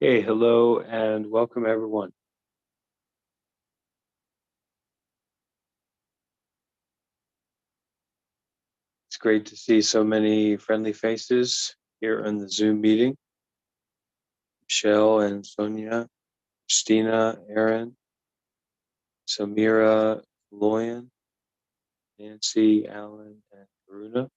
Hey, hello, and welcome everyone. It's great to see so many friendly faces here on the Zoom meeting. Michelle and Sonia, Christina, Aaron, Samira, Loyan, Nancy, Alan, and Karuna.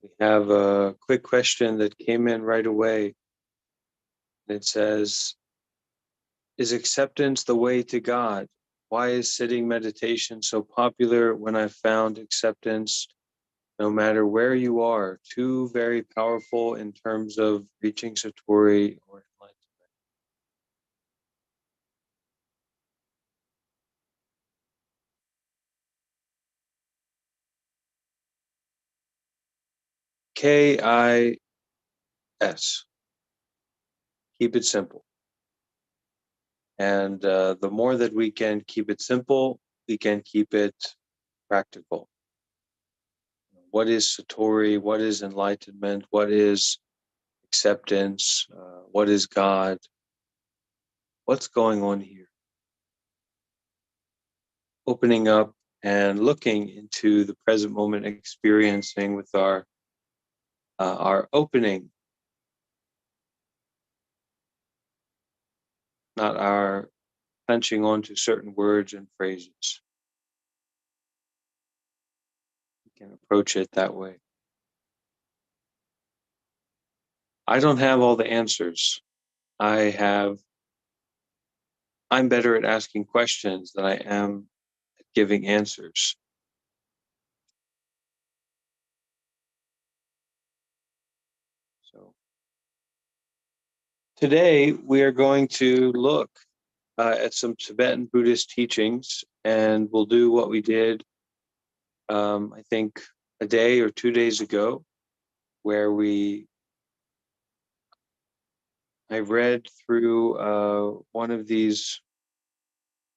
We have a quick question that came in right away. It says, is acceptance the way to God? Why is sitting meditation so popular when I found acceptance no matter where you are, two very powerful in terms of reaching Satori or enlightenment? KIS. Keep it simple. And the more that we can keep it simple, we can keep it practical. What is Satori? What is enlightenment? What is acceptance? What is God? What's going on here? Opening up and looking into the present moment, experiencing with our opening, not our clenching onto certain words and phrases. We can approach it that way. I don't have all the answers. I have I'm better at asking questions than I am at giving answers. So today we are going to look at some Tibetan Buddhist teachings, and we'll do what we did, I think, a day or 2 days ago, where I read through one of these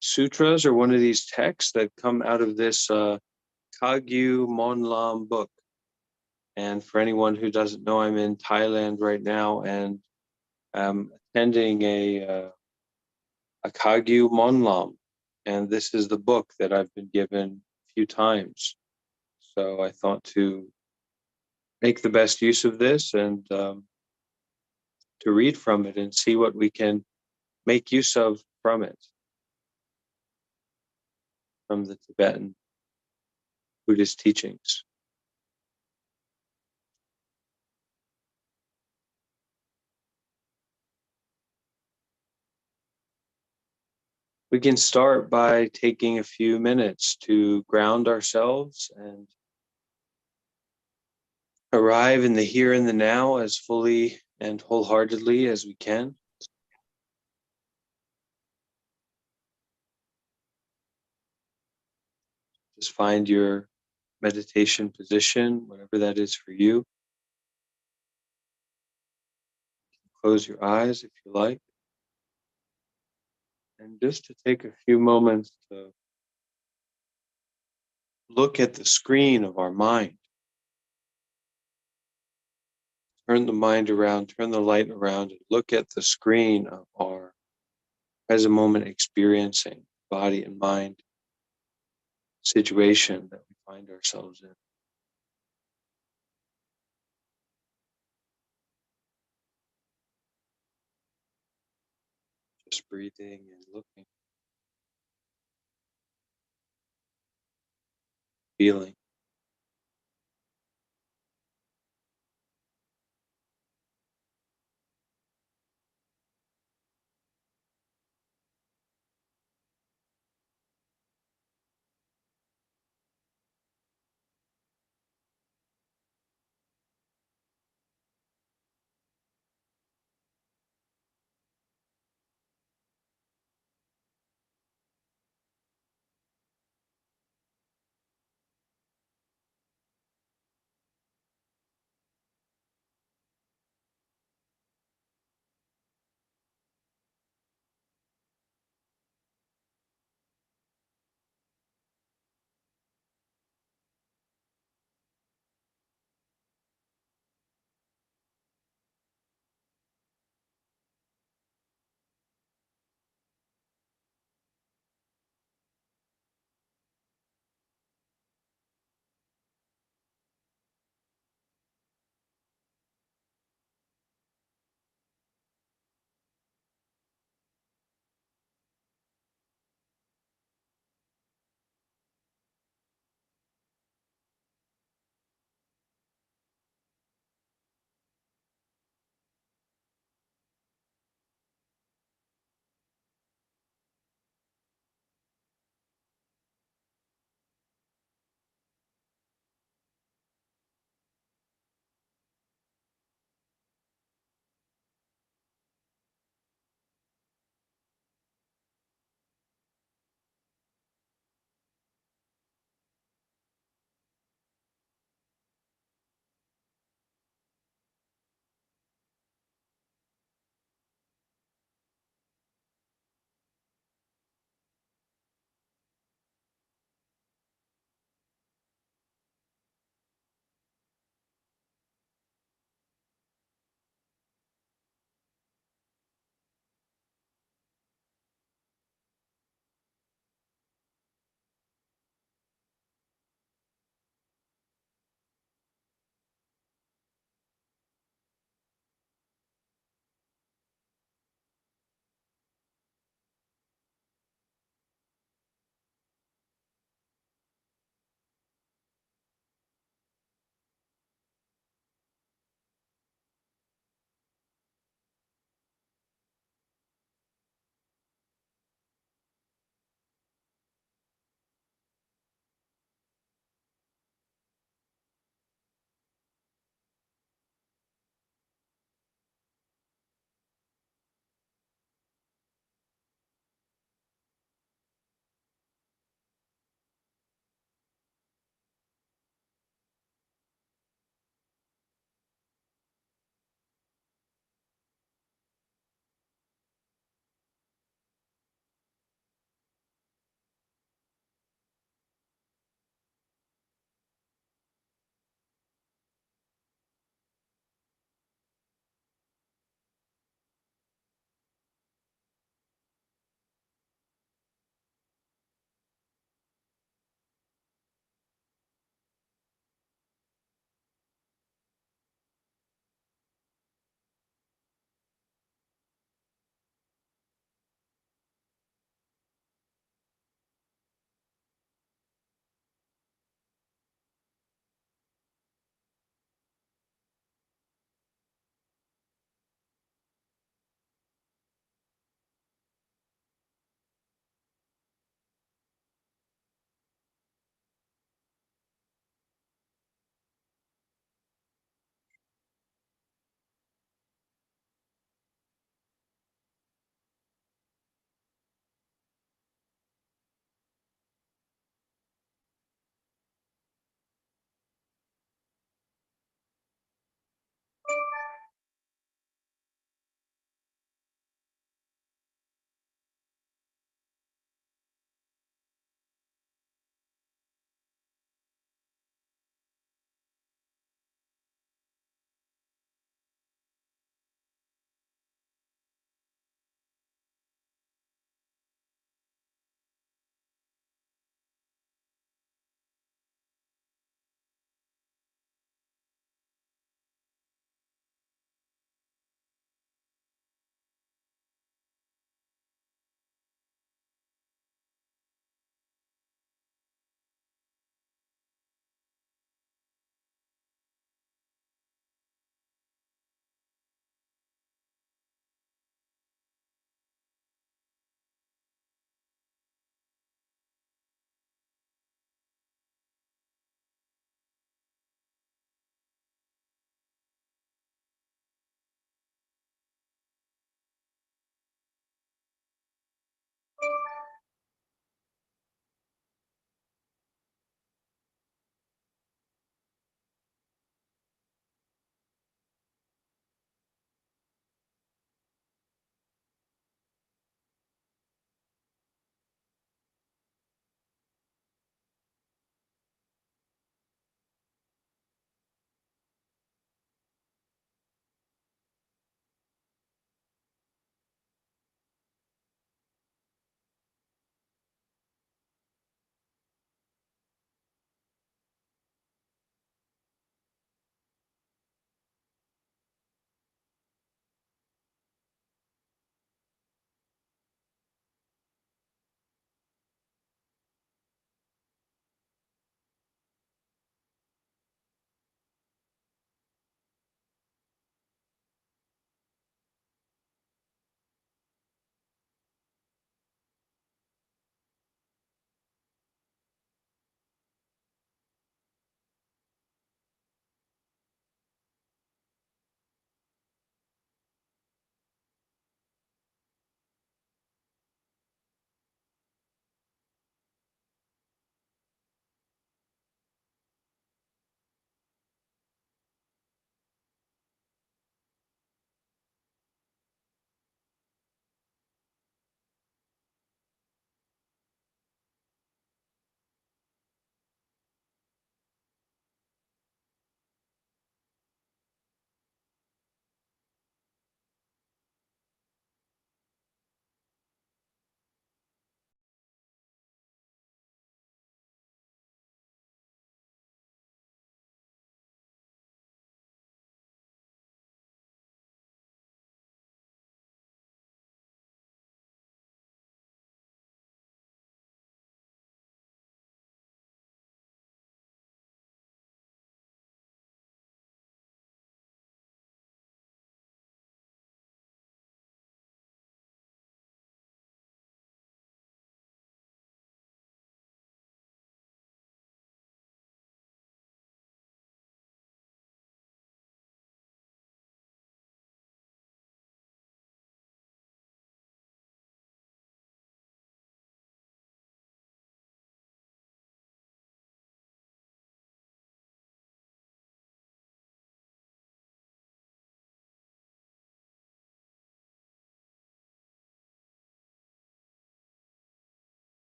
sutras or one of these texts that come out of this Kagyu Monlam book. And for anyone who doesn't know, I'm in Thailand right now and attending a Kagyu Monlam. And this is the book that I've been given a few times. So I thought to make the best use of this and to read from it and see what we can make use of from it, from the Tibetan Buddhist teachings. We can start by taking a few minutes to ground ourselves and arrive in the here and the now as fully and wholeheartedly as we can. Just find your meditation position, whatever that is for you. Close your eyes if you like. And just to take a few moments to look at the screen of our mind. Turn the mind around, turn the light around, and look at the screen of our present moment experiencing, body and mind situation that we find ourselves in. Just breathing and looking, feeling.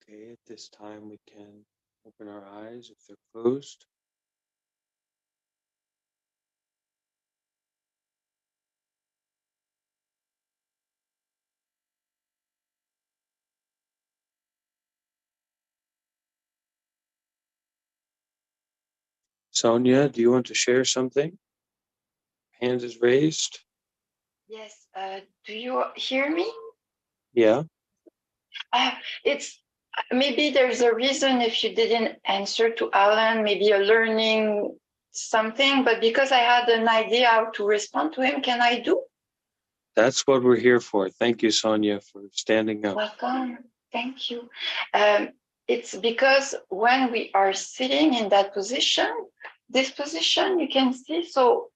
Okay, at this time we can open our eyes if they're closed. Sonia, do you want to share something? Hand is raised. Yes. Do you hear me? Yeah. It's maybe there's a reason if you didn't answer to Alan, maybe you're learning something, but because I had an idea how to respond to him, can I do? That's what we're here for. Thank you, Sonia, for standing up. Welcome. Thank you. It's because when we are sitting in that position, this position you can see, so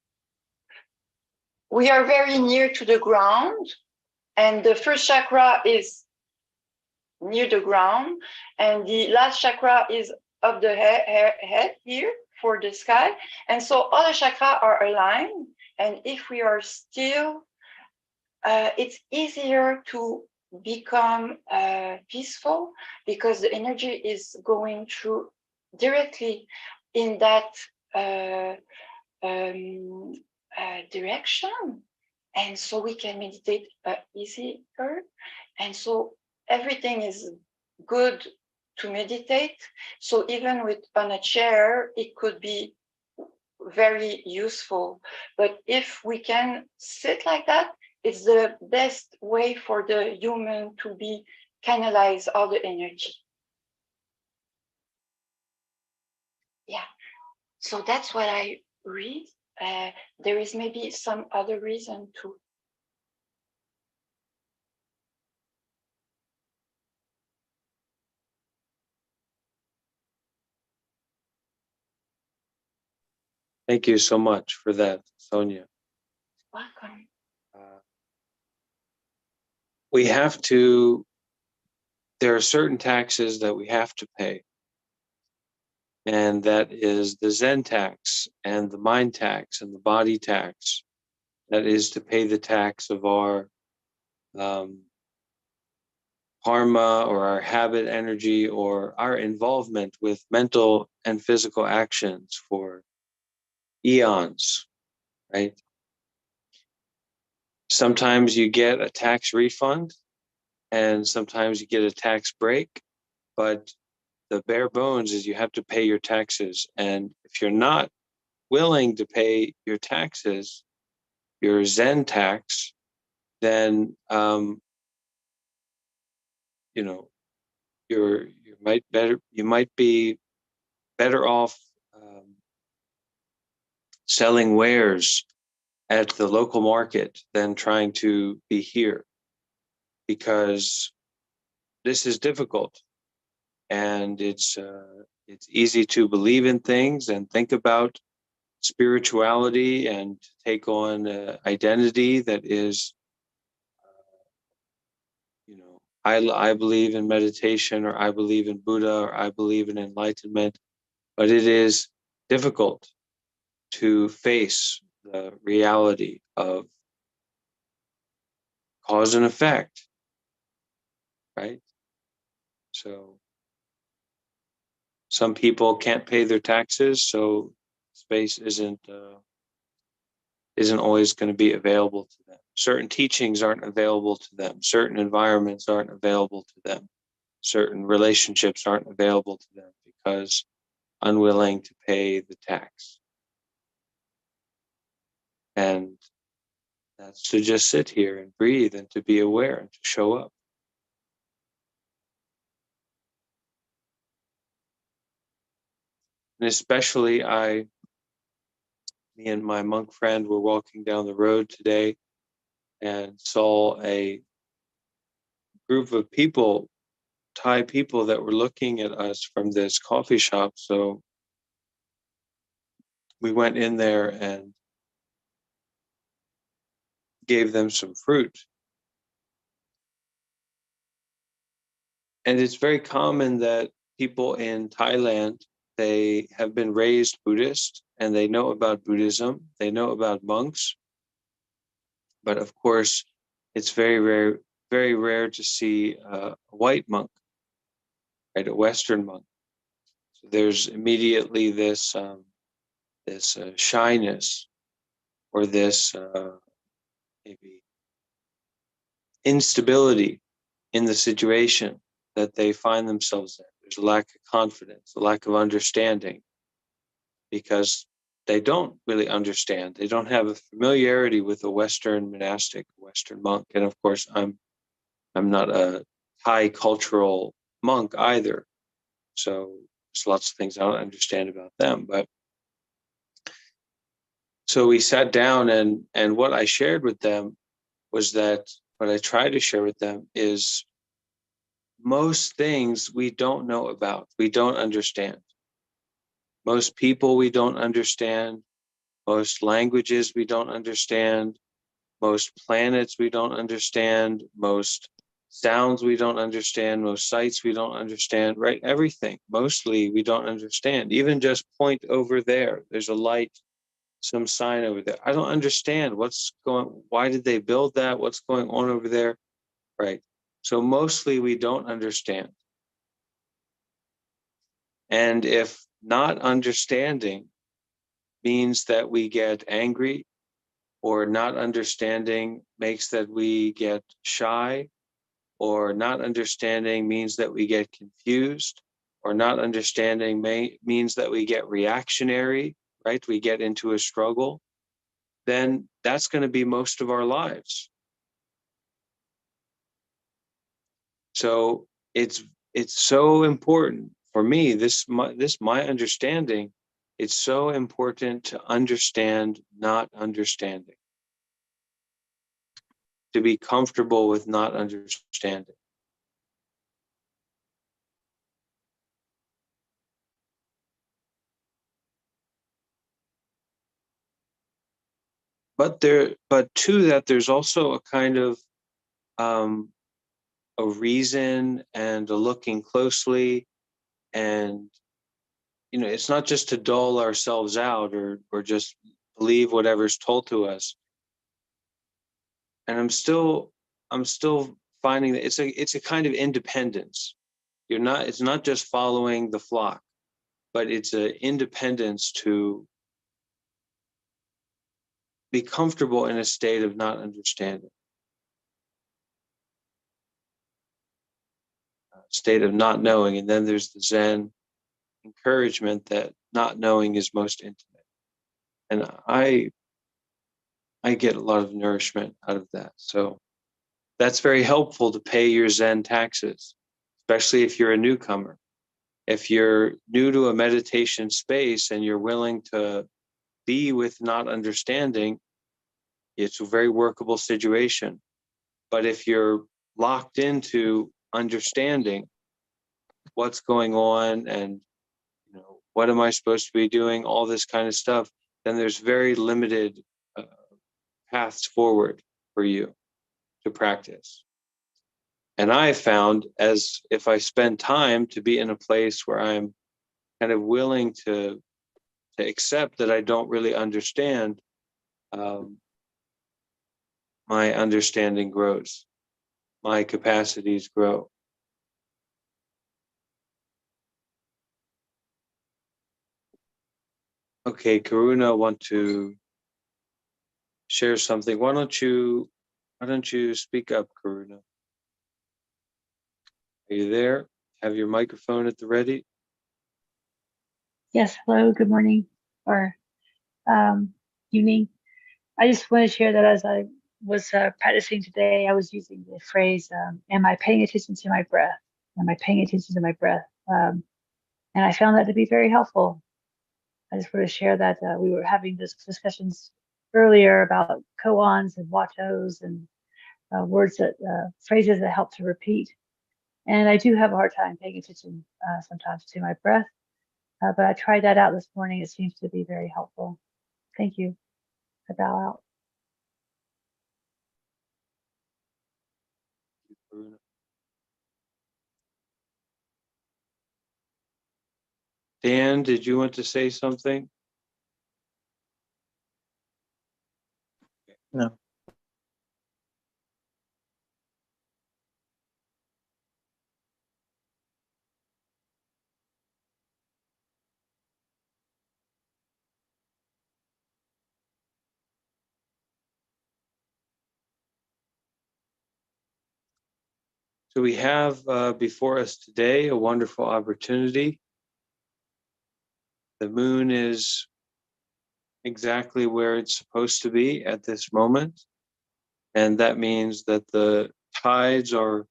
we are very near to the ground, and the first chakra is near the ground, and the last chakra is up the head here for the sky. And so all the chakras are aligned. And if we are still, it's easier to become peaceful because the energy is going through directly in that uh, um, direction. And so we can meditate easier. And so everything is good to meditate. So even with on a chair, it could be very useful. But if we can sit like that, it's the best way for the human to be canalize all the energy. Yeah. So that's what I read. There is maybe some other reason too. Thank you so much for that, Sonia. Welcome. We have to, there are certain taxes that we have to pay, and that is the Zen tax and the mind tax and the body tax. That is to pay the tax of our karma or our habit energy or our involvement with mental and physical actions for eons, right? Sometimes you get a tax refund and sometimes you get a tax break, but the bare bones is you have to pay your taxes. And if you're not willing to pay your taxes, your Zen tax, then you know you might be better off selling wares at the local market than trying to be here, because this is difficult, and it's easy to believe in things and think about spirituality and take on identity that is, I believe in meditation, or I believe in Buddha, or I believe in enlightenment, but it is difficult to face the reality of cause and effect, right? So some people can't pay their taxes, so space isn't always going to be available to them. Certain teachings aren't available to them. Certain environments aren't available to them. Certain relationships aren't available to them because unwilling to pay the tax. And that's to just sit here and breathe and to be aware and to show up. And especially me and my monk friend were walking down the road today and saw a group of people, Thai people, that were looking at us from this coffee shop. So we went in there and gave them some fruit. And it's very common that people in Thailand, they have been raised Buddhist and they know about Buddhism, they know about monks. But of course, it's very rare to see a white monk. right? A Western monk. So there's immediately this shyness, or this maybe instability in the situation that they find themselves in. There's a lack of confidence, a lack of understanding, because they don't really understand. They don't have a familiarity with a Western monastic, Western monk. And of course, I'm not a Thai cultural monk either. So there's lots of things I don't understand about them. But so we sat down, and what I shared with them was that what I tried to share with them is most things we don't know about, we don't understand. Most people we don't understand, most languages we don't understand, most planets we don't understand, most sounds we don't understand, most sights we don't understand, right? Everything, mostly we don't understand. Even just point over there, there's a light, some sign over there. I don't understand why did they build that? What's going on over there? Right. So mostly we don't understand. And if not understanding means that we get angry, or not understanding makes that we get shy, or not understanding means that we get confused, or not understanding means that we get reactionary, right? We get into a struggle, then that's going to be most of our lives. So it's so important for me, my understanding, it's so important to understand not understanding, to be comfortable with not understanding. But to that, there's also a kind of um, a reason and a looking closely, and it's not just to dull ourselves out, or just believe whatever's told to us. And I'm still finding that it's a kind of independence. It's not just following the flock, but it's an independence to be comfortable in a state of not understanding, a state of not knowing. And then there's the Zen encouragement that not knowing is most intimate. And I get a lot of nourishment out of that. So that's very helpful to pay your Zen taxes, especially if you're a newcomer. If you're new to a meditation space and you're willing to be with not understanding, it's a very workable situation. But if you're locked into understanding what's going on, and what am I supposed to be doing, all this kind of stuff, then there's very limited uh, paths forward for you to practice. And I found, as if I spend time to be in a place where I'm kind of willing to accept that I don't really understand, um, my understanding grows, my capacities grow. Okay, Karuna, want to share something? Why don't you speak up, Karuna? Are you there? Have your microphone at the ready? Yes, hello, good morning or evening. I just want to share that as I was practicing today, I was using the phrase, am I paying attention to my breath? Am I paying attention to my breath? And I found that to be very helpful. I just want to share that we were having this discussions earlier about koans and watos and phrases that help to repeat. And I do have a hard time paying attention sometimes to my breath. But I tried that out this morning. It seems to be very helpful. Thank you. I bow out. Karuna? Dan, did you want to say something? No. So we have before us today a wonderful opportunity. The moon is exactly where it's supposed to be at this moment. And that means that the tides are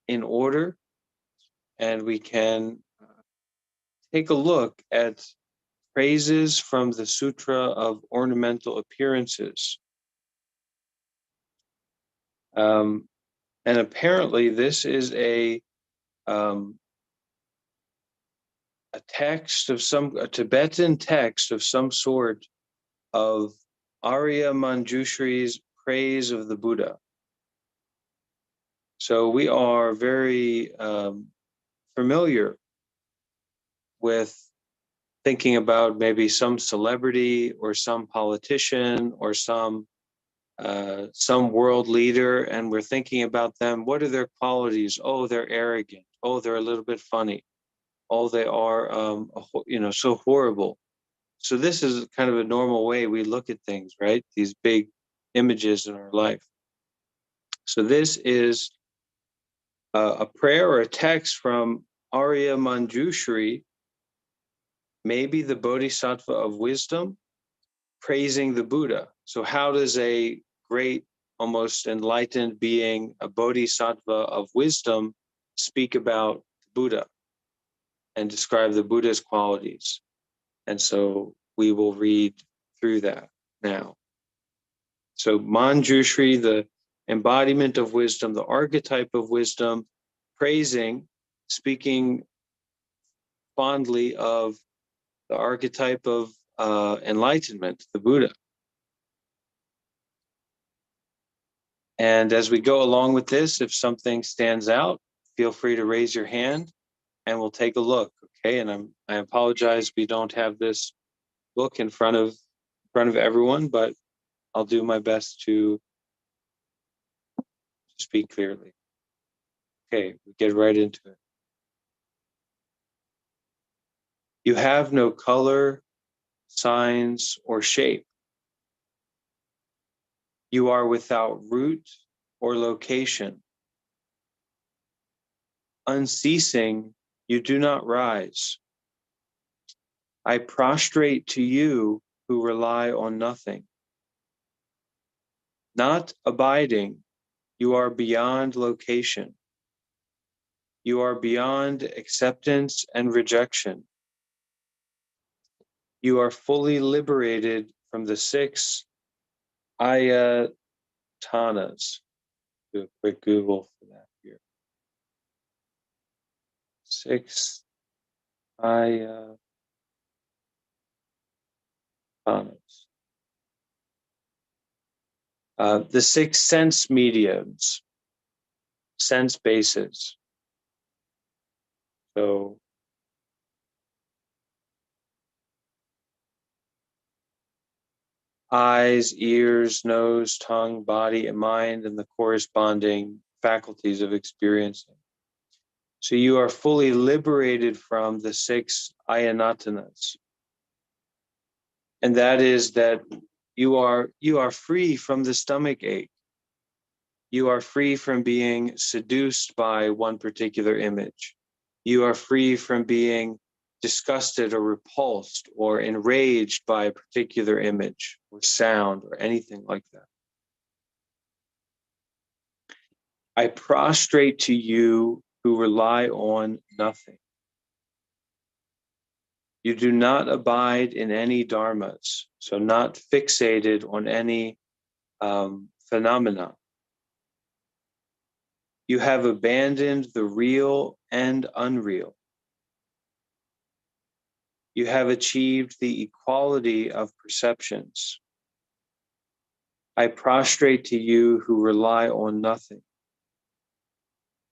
in order, and we can take a look at phrases from the Sutra of Ornamental Appearances. And apparently this is a text of a Tibetan text of some sort of Arya Manjushri's praise of the Buddha. So we are very familiar with thinking about maybe some celebrity or some politician or some world leader, and we're thinking about them. What are their qualities? Oh, they're arrogant. Oh, they're a little bit funny. Oh, they are, so horrible. So this is kind of a normal way we look at things, right? These big images in our life. So this is a prayer or a text from Arya Manjushri, maybe the Bodhisattva of wisdom, praising the Buddha. So how does a great, almost enlightened being, a Bodhisattva of wisdom, speak about Buddha and describe the Buddha's qualities? And so we will read through that now. So Manjushri, the embodiment of wisdom, the archetype of wisdom, praising, speaking fondly of the archetype of enlightenment, the Buddha. And as we go along with this, if something stands out, feel free to raise your hand and we'll take a look. Okay. And I apologize we don't have this book in front of everyone, but I'll do my best to speak clearly. Okay, we get right into it. You have no color, signs, or shape. You are without root or location. Unceasing, you do not rise. I prostrate to you who rely on nothing. Not abiding, you are beyond location. You are beyond acceptance and rejection. You are fully liberated from the 6 ayatanas. Do a quick Google for that here. 6 ayatanas. The 6 sense mediums, sense bases. So eyes, ears, nose, tongue, body, and mind, and the corresponding faculties of experiencing. So you are fully liberated from the 6 ayanatanas. And that is that you are free from the stomach ache. You are free from being seduced by one particular image. You are free from being disgusted or repulsed or enraged by a particular image or sound or anything like that. I prostrate to you who rely on nothing. You do not abide in any dharmas, so not fixated on any phenomena. You have abandoned the real and unreal. You have achieved the equality of perceptions. I prostrate to you who rely on nothing.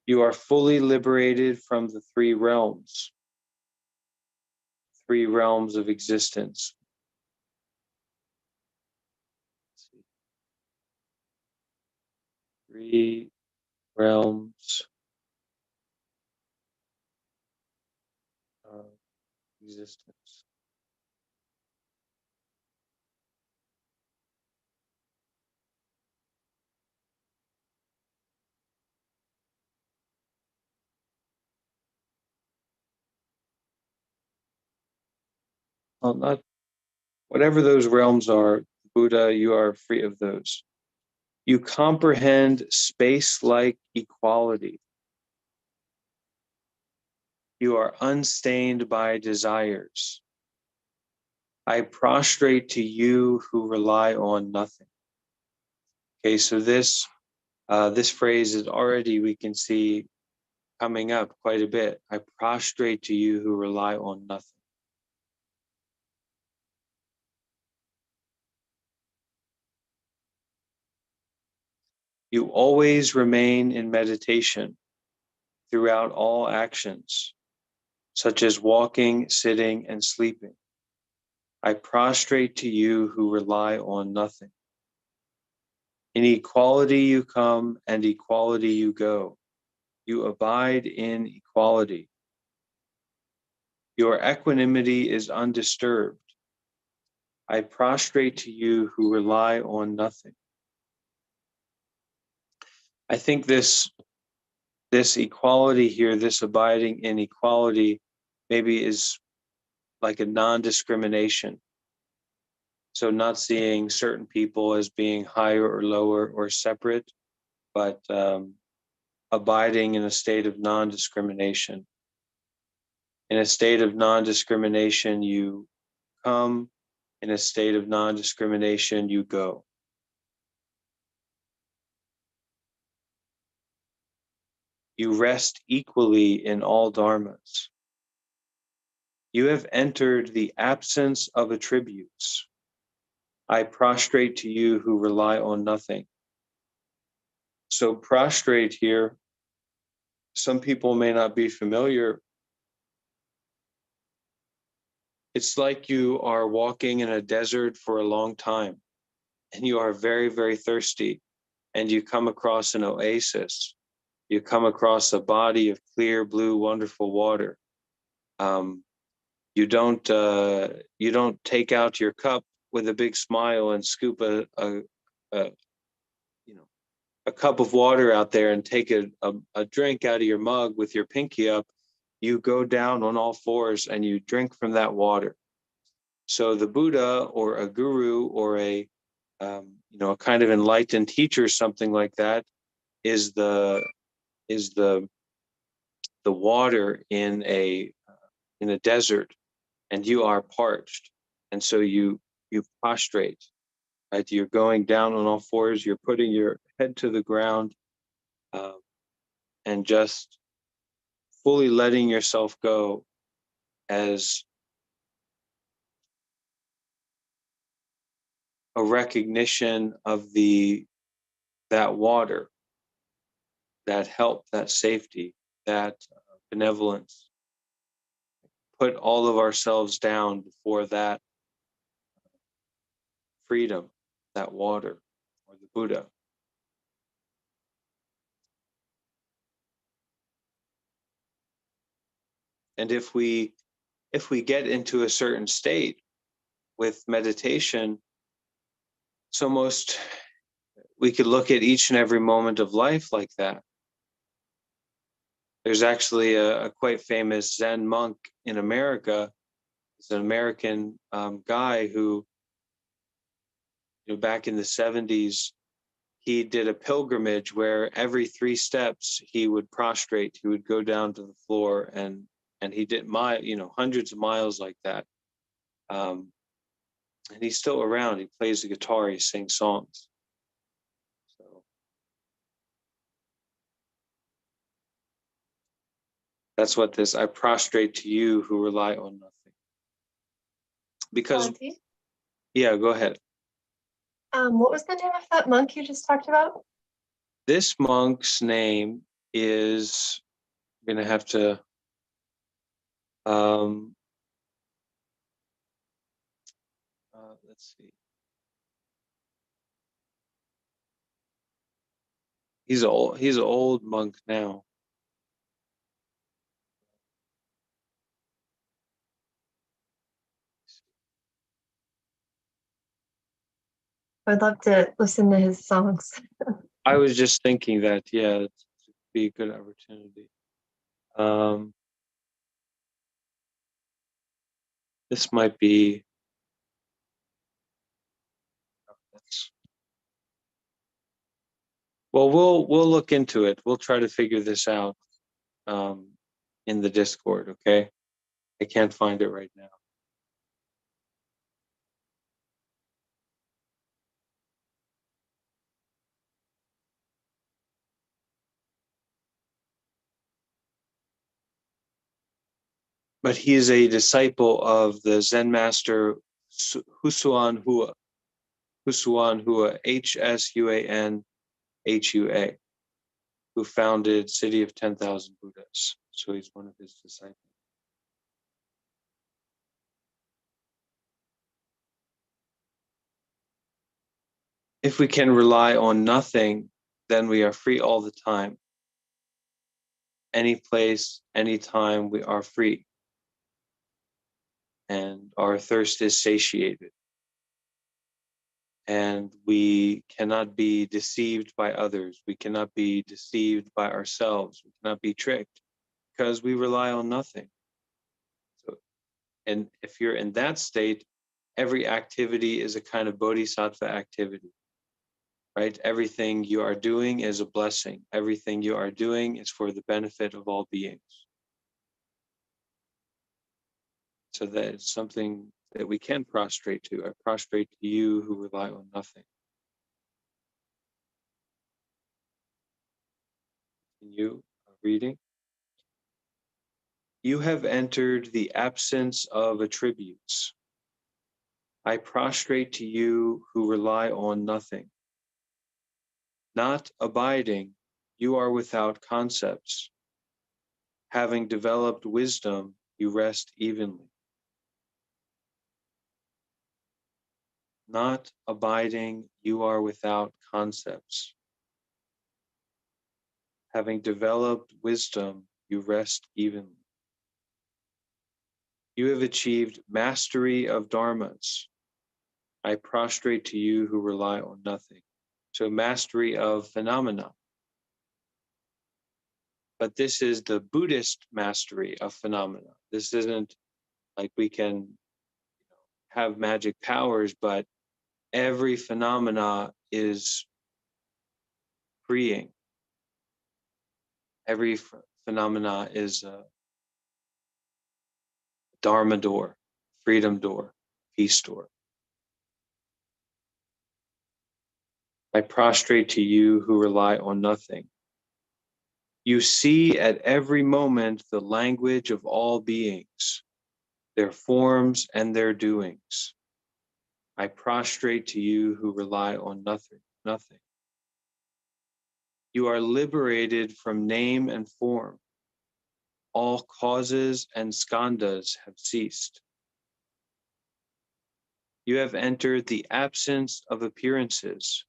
You are fully liberated from the 3 realms, 3 realms of existence. 3 realms of existence. well, not whatever those realms are, Buddha, you are free of those. You comprehend space-like equality. You are unstained by desires. I prostrate to you who rely on nothing. Okay, so this phrase is already, we can see, coming up quite a bit. I prostrate to you who rely on nothing. You always remain in meditation throughout all actions, such as walking, sitting, and sleeping. I prostrate to you who rely on nothing. In equality you come, and equality you go. You abide in equality. Your equanimity is undisturbed. I prostrate to you who rely on nothing. I think this equality here, this abiding in equality, maybe is like a non-discrimination. So not seeing certain people as being higher or lower or separate, but abiding in a state of non-discrimination. In a state of non-discrimination, you come. In a state of non-discrimination, you go. You rest equally in all dharmas. You have entered the absence of attributes. I prostrate to you who rely on nothing. So prostrate here, some people may not be familiar. It's like you are walking in a desert for a long time and you are very, very thirsty, and you come across an oasis. You come across a body of clear, blue, wonderful water. You don't take out your cup with a big smile and scoop a a cup of water out there and take a drink out of your mug with your pinky up. You go down on all fours and you drink from that water. So the Buddha or a guru or a kind of enlightened teacher, something like that, is the water in a desert, and you are parched, and so you prostrate, right? You're going down on all fours. You're putting your head to the ground, and just fully letting yourself go as a recognition of that water, that help, that safety, that benevolence. Put all of ourselves down before that freedom, that water, or the Buddha. And if we get into a certain state with meditation, it's almost, we could look at each and every moment of life like that. There's actually a quite famous Zen monk in America. He's an American guy who, back in the 70s, he did a pilgrimage where every 3 steps he would prostrate. He would go down to the floor, and he did hundreds of miles like that. And he's still around. He plays the guitar. He sings songs. So that's what this, I prostrate to you who rely on nothing. Because, yeah, go ahead. What was the name of that monk you just talked about? This monk's name is, I'm going to have to, let's see. He's an old monk now. I'd love to listen to his songs. I was just thinking that, yeah, it'd be a good opportunity. This might be, well, we'll look into it. We'll try to figure this out in the Discord, okay? I can't find it right now. But he is a disciple of the Zen master Husuan Hua, Hsuanhua, who founded City of 10,000 Buddhas. So he's one of his disciples. If we can rely on nothing, then we are free all the time. Any place, any time, we are free. And our thirst is satiated. And we cannot be deceived by others. We cannot be deceived by ourselves. We cannot be tricked because we rely on nothing. So, and if you're in that state, every activity is a kind of bodhisattva activity, right? Everything you are doing is a blessing. Everything you are doing is for the benefit of all beings. So that is something that we can prostrate to. I prostrate to you who rely on nothing. Continue reading. You have entered the absence of attributes. I prostrate to you who rely on nothing. Not abiding, you are without concepts. Having developed wisdom, you rest evenly. Not abiding, you are without concepts. Having developed wisdom, you rest evenly. You have achieved mastery of dharmas. I prostrate to you who rely on nothing. So mastery of phenomena. But this is the Buddhist mastery of phenomena. This isn't like we can have magic powers, but every phenomena is freeing. Every phenomena is a dharma door, freedom door, peace door. I prostrate to you who rely on nothing. You see at every moment the language of all beings, their forms and their doings. I prostrate to you who rely on nothing. You are liberated from name and form. All causes and skandhas have ceased. You have entered the absence of appearances.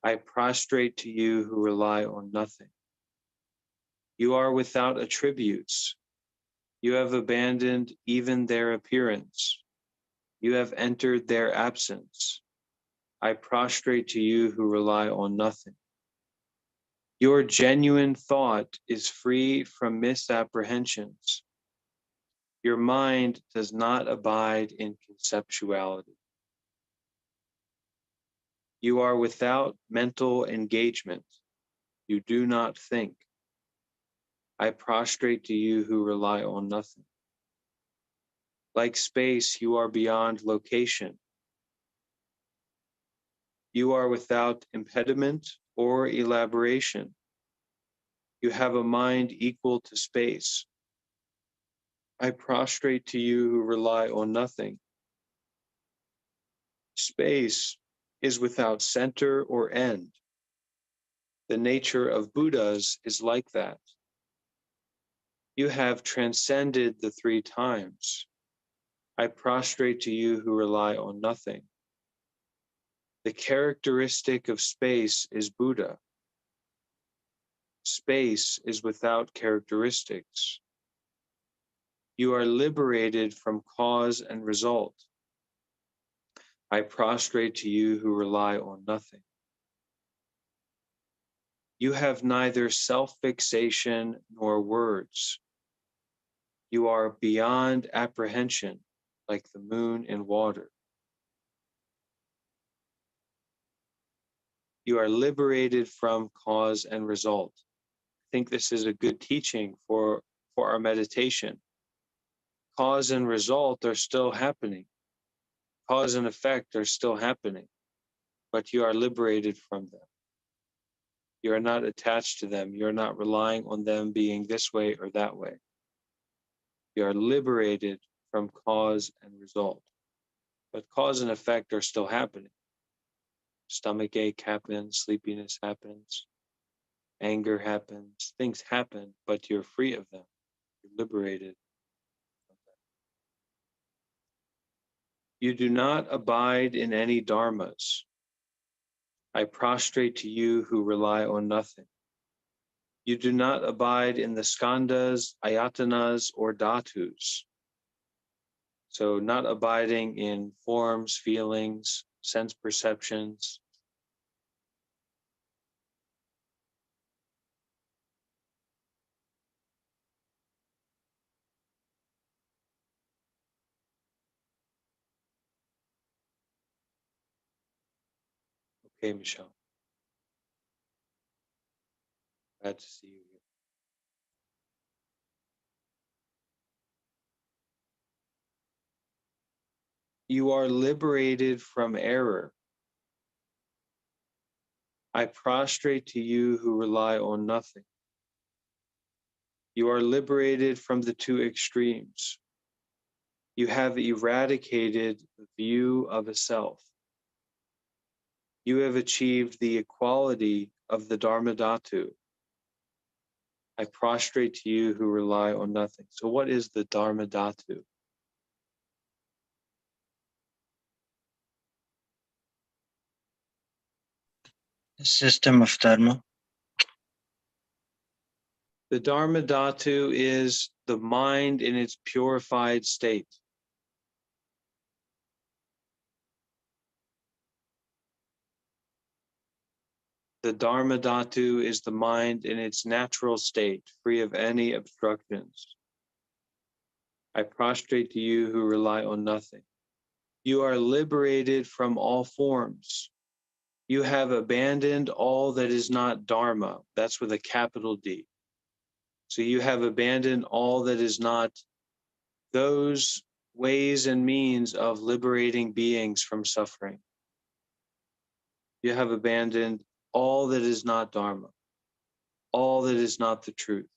I prostrate to you who rely on nothing. You are without attributes. You have abandoned even their appearance. You have entered their absence. I prostrate to you who rely on nothing. Your genuine thought is free from misapprehensions. Your mind does not abide in conceptuality. You are without mental engagement. You do not think. I prostrate to you who rely on nothing. Like space, you are beyond location. You are without impediment or elaboration. You have a mind equal to space. I prostrate to you who rely on nothing. Space is without center or end. The nature of Buddhas is like that. You have transcended the three times. I prostrate to you who rely on nothing. The characteristic of space is Buddha. Space is without characteristics. You are liberated from cause and result. I prostrate to you who rely on nothing. You have neither self-fixation nor words. You are beyond apprehension. like the moon in water. You are liberated from cause and result. I think this is a good teaching for our meditation. Cause and result are still happening. Cause and effect are still happening, but you are liberated from them. You are not attached to them. You are not relying on them being this way or that way. You are liberated from cause and result. But cause and effect are still happening. Stomach ache happens, sleepiness happens, anger happens, things happen, but you're free of them. You're liberated from them. You do not abide in any dharmas. I prostrate to you who rely on nothing. You do not abide in the skandhas, ayatanas, or dhatus. So not abiding in forms, feelings, sense perceptions. Okay, Michelle. Glad to see you here. You are liberated from error. I prostrate to you who rely on nothing. You are liberated from the two extremes. You have eradicated the view of a self. You have achieved the equality of the Dharma Dhatu. I prostrate to you who rely on nothing. So what is the Dharma Dhatu? The system of Dharma. The Dharma Dhatu is the mind in its purified state. The Dharma Dhatu is the mind in its natural state, free of any obstructions. I prostrate to you who rely on nothing. You are liberated from all forms. You have abandoned all that is not Dharma. That's with a capital D. So you have abandoned all that is not those ways and means of liberating beings from suffering. You have abandoned all that is not Dharma, all that is not the truth,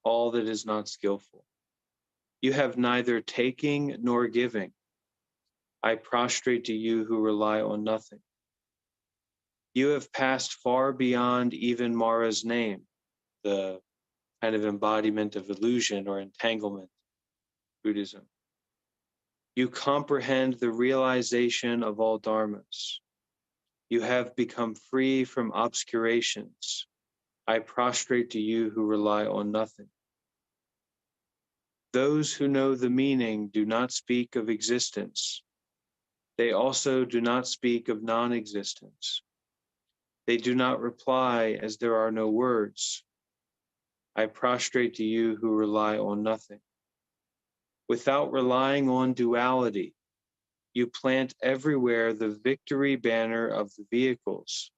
all that is not skillful. You have neither taking nor giving. I prostrate to you who rely on nothing. You have passed far beyond even Mara's name, the kind of embodiment of illusion or entanglement, Buddhism. You comprehend the realization of all dharmas. You have become free from obscurations. I prostrate to you who rely on nothing. Those who know the meaning do not speak of existence. They also do not speak of non-existence. They do not reply as there are no words. I prostrate to you who rely on nothing. Without relying on duality, you plant everywhere the victory banner of the vehicles.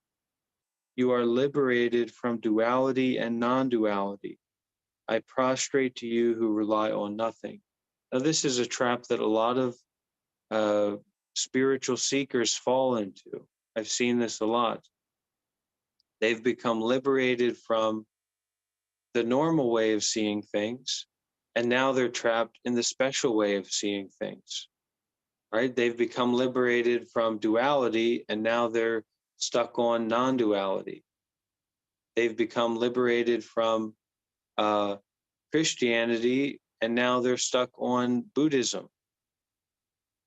You are liberated from duality and non-duality. I prostrate to you who rely on nothing. Now, this is a trap that a lot of spiritual seekers fall into. I've seen this a lot. They've become liberated from the normal way of seeing things, and now they're trapped in the special way of seeing things, right? They've become liberated from duality, and now they're stuck on non-duality. They've become liberated from Christianity, and now they're stuck on Buddhism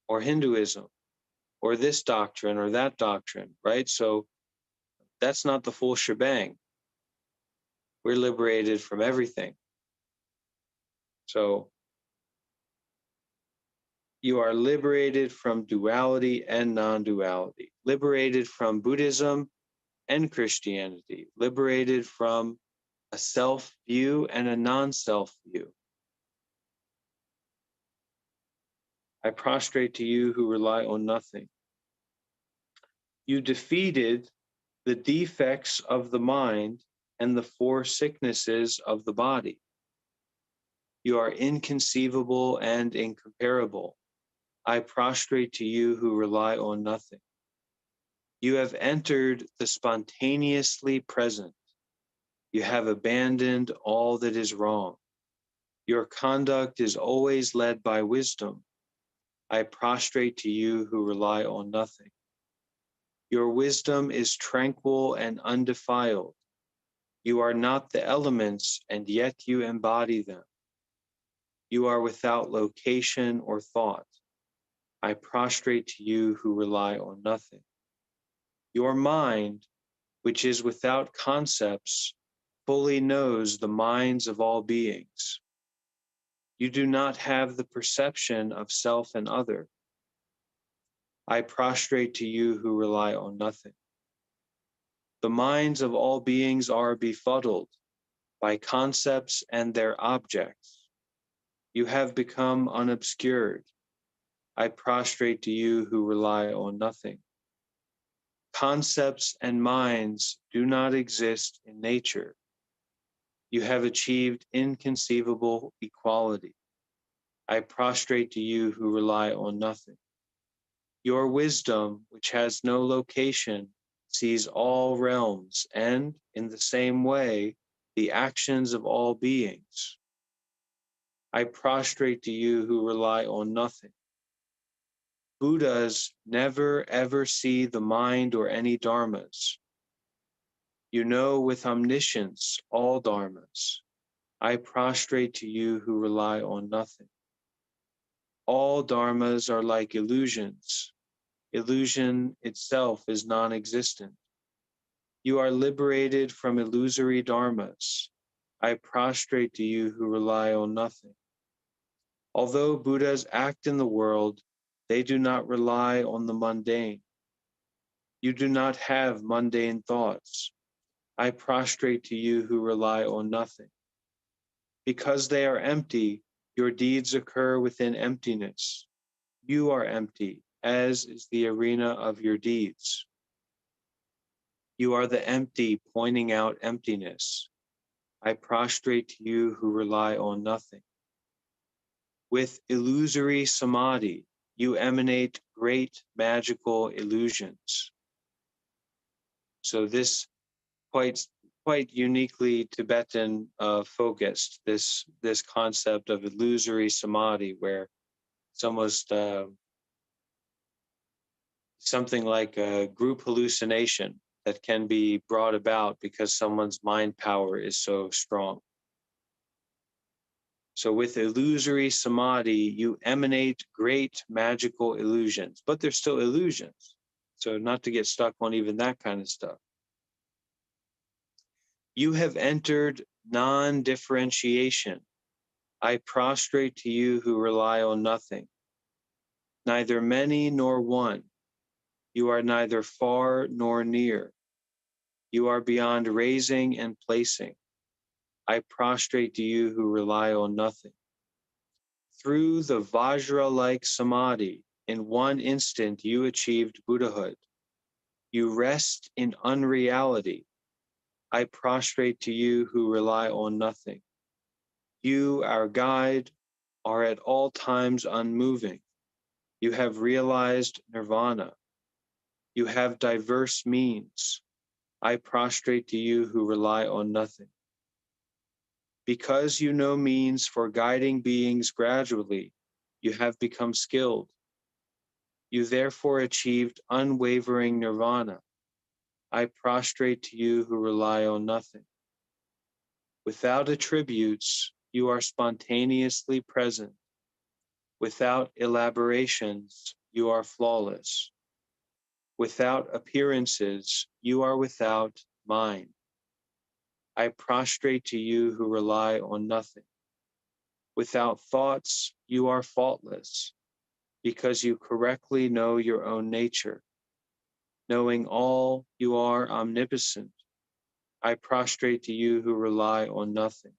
or Hinduism or this doctrine or that doctrine, right? So that's not the full shebang. We're liberated from everything. So you are liberated from duality and non-duality, liberated from Buddhism and Christianity, liberated from a self view and a non-self view. I prostrate to you who rely on nothing. You defeated the defects of the mind and the four sicknesses of the body. You are inconceivable and incomparable. I prostrate to you who rely on nothing. You have entered the spontaneously present. You have abandoned all that is wrong. Your conduct is always led by wisdom. I prostrate to you who rely on nothing. Your wisdom is tranquil and undefiled. You are not the elements, and yet you embody them. You are without location or thought. I prostrate to you who rely on nothing. Your mind, which is without concepts, fully knows the minds of all beings. You do not have the perception of self and other. I prostrate to you who rely on nothing. The minds of all beings are befuddled by concepts and their objects. You have become unobscured. I prostrate to you who rely on nothing. Concepts and minds do not exist in nature. You have achieved inconceivable equality. I prostrate to you who rely on nothing. Your wisdom, which has no location, sees all realms and, in the same way, the actions of all beings. I prostrate to you who rely on nothing. Buddhas never ever see the mind or any dharmas. You know with omniscience all dharmas. I prostrate to you who rely on nothing. All dharmas are like illusions. Illusion itself is non-existent. You are liberated from illusory dharmas. I prostrate to you who rely on nothing. Although Buddhas act in the world, they do not rely on the mundane. You do not have mundane thoughts. I prostrate to you who rely on nothing. Because they are empty, your deeds occur within emptiness. You are empty, as is the arena of your deeds. You are the empty pointing out emptiness. I prostrate to you who rely on nothing. With illusory samadhi, you emanate great magical illusions. So this quite uniquely Tibetan focused, this concept of illusory samadhi, where it's almost something like a group hallucination that can be brought about because someone's mind power is so strong. So with illusory samadhi, you emanate great magical illusions, but they're still illusions. So not to get stuck on even that kind of stuff. You have entered non-differentiation. I prostrate to you who rely on nothing. Neither many nor one. You are neither far nor near. You are beyond raising and placing. I prostrate to you who rely on nothing. Through the Vajra-like samadhi, in one instant you achieved Buddhahood. You rest in unreality. I prostrate to you who rely on nothing. You, our guide, are at all times unmoving. You have realized nirvana. You have diverse means. I prostrate to you who rely on nothing. Because you know means for guiding beings gradually, you have become skilled. You therefore achieved unwavering nirvana. I prostrate to you who rely on nothing. Without attributes, you are spontaneously present. Without elaborations, you are flawless. Without appearances, you are without mind. I prostrate to you who rely on nothing. Without thoughts, you are faultless, because you correctly know your own nature. Knowing all, you are omnipotent. I prostrate to you who rely on nothing.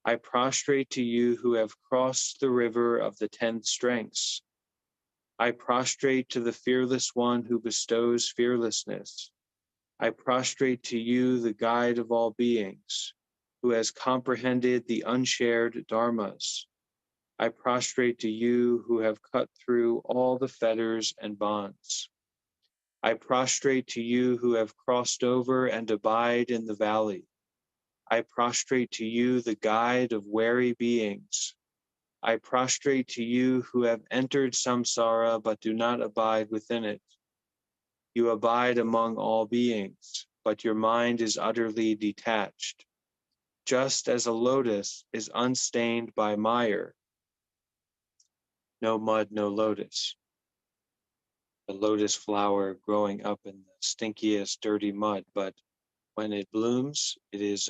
I prostrate to you who have crossed the river of the 10 strengths. I prostrate to the fearless one who bestows fearlessness. I prostrate to you, the guide of all beings, who has comprehended the unshared dharmas. I prostrate to you who have cut through all the fetters and bonds. I prostrate to you who have crossed over and abide in the valley. I prostrate to you, the guide of wary beings. I prostrate to you who have entered samsara but do not abide within it. You abide among all beings, but your mind is utterly detached. Just as a lotus is unstained by mire, no mud, no lotus. The lotus flower growing up in the stinkiest, dirty mud, but when it blooms, it is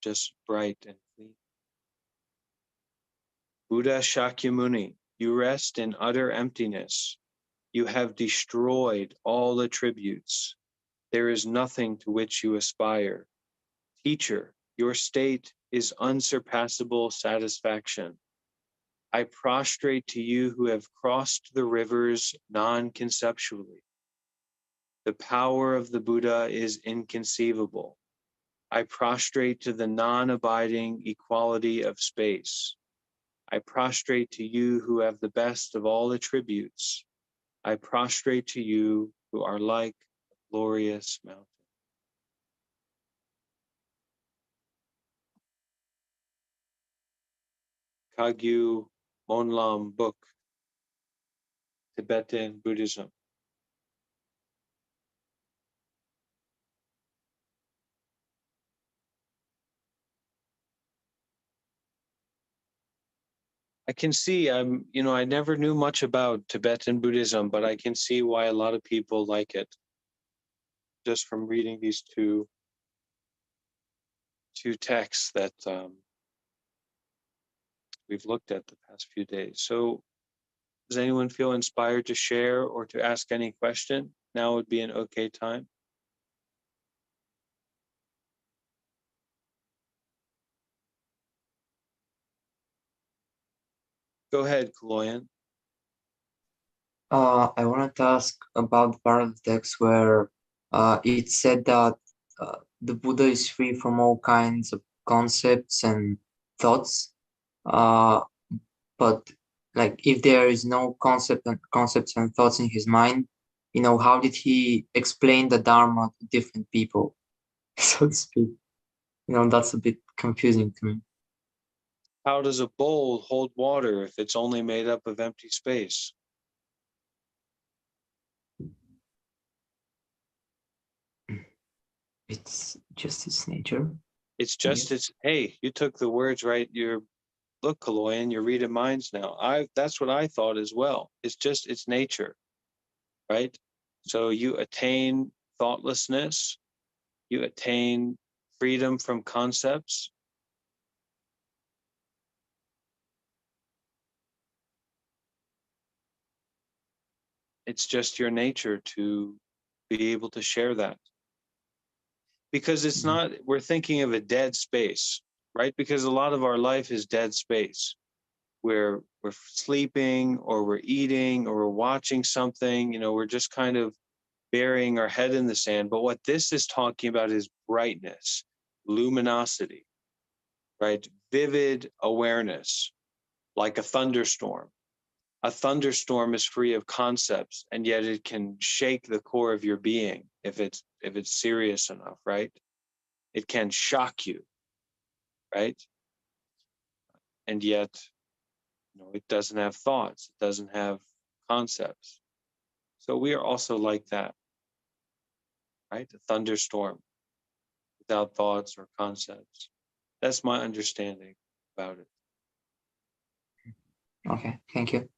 just bright and clean. Buddha Shakyamuni, you rest in utter emptiness. You have destroyed all attributes. There is nothing to which you aspire. Teacher, your state is unsurpassable satisfaction. I prostrate to you who have crossed the rivers non-conceptually. The power of the Buddha is inconceivable. I prostrate to the non-abiding equality of space. I prostrate to you who have the best of all attributes. I prostrate to you who are like a glorious mountain. Kagyu Monlam book, Tibetan Buddhism. I can see, I never knew much about Tibetan Buddhism, but I can see why a lot of people like it just from reading these two texts that we've looked at the past few days. So does anyone feel inspired to share or to ask any question? Now would be an okay time. Go ahead, Kaloyan. I wanted to ask about the part of the text where it said that the Buddha is free from all kinds of concepts and thoughts. But like if there is no concepts and thoughts in his mind, how did he explain the Dharma to different people, so to speak? That's a bit confusing to me. How does a bowl hold water if it's only made up of empty space? It's just its nature. It's just hey, you took the words right. Look, Kaloyan, you're reading minds now. That's what I thought as well. It's just its nature, right? So you attain thoughtlessness, you attain freedom from concepts. It's just your nature to be able to share that. Because it's not, we're thinking of a dead space, right? Because a lot of our life is dead space. We're sleeping or we're eating or we're watching something, we're just kind of burying our head in the sand. But what this is talking about is brightness, luminosity, right? Vivid awareness, like a thunderstorm. A thunderstorm is free of concepts, and yet it can shake the core of your being if it's serious enough, right? It can shock you, right? And yet, it doesn't have thoughts, it doesn't have concepts. So we are also like that, right? A thunderstorm without thoughts or concepts. That's my understanding about it. Okay, thank you.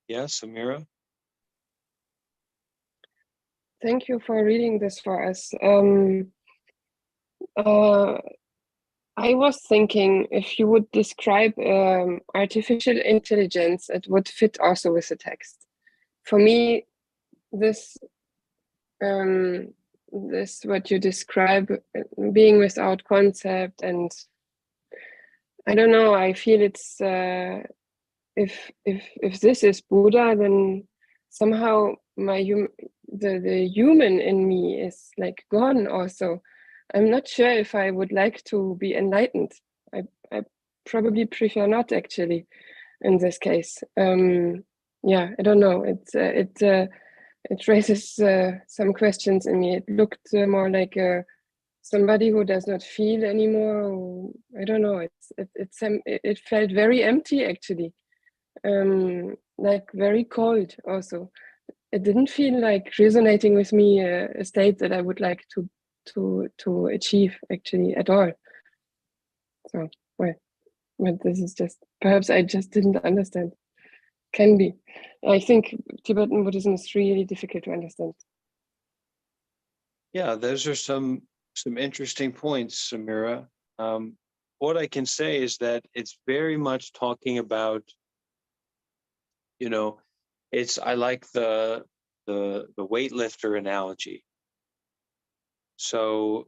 Yes, Amira? Thank you for reading this for us. I was thinking if you would describe artificial intelligence, it would fit also with the text. For me, this this what you describe, being without concept, and I don't know. I feel it's if this is Buddha, then somehow the human in me is like gone. Also, I'm not sure if I would like to be enlightened. I probably prefer not actually in this case. Yeah, I don't know. It raises some questions in me. It looked more like somebody who does not feel anymore. I don't know. It felt very empty actually, like very cold. Also, it didn't feel like resonating with me a state that I would like to achieve actually at all. So well, but this is just perhaps I just didn't understand. Can be. I think Tibetan Buddhism is really difficult to understand. Yeah, those are some interesting points, Samira. What I can say is that it's very much talking about, you know, I like the weightlifter analogy. So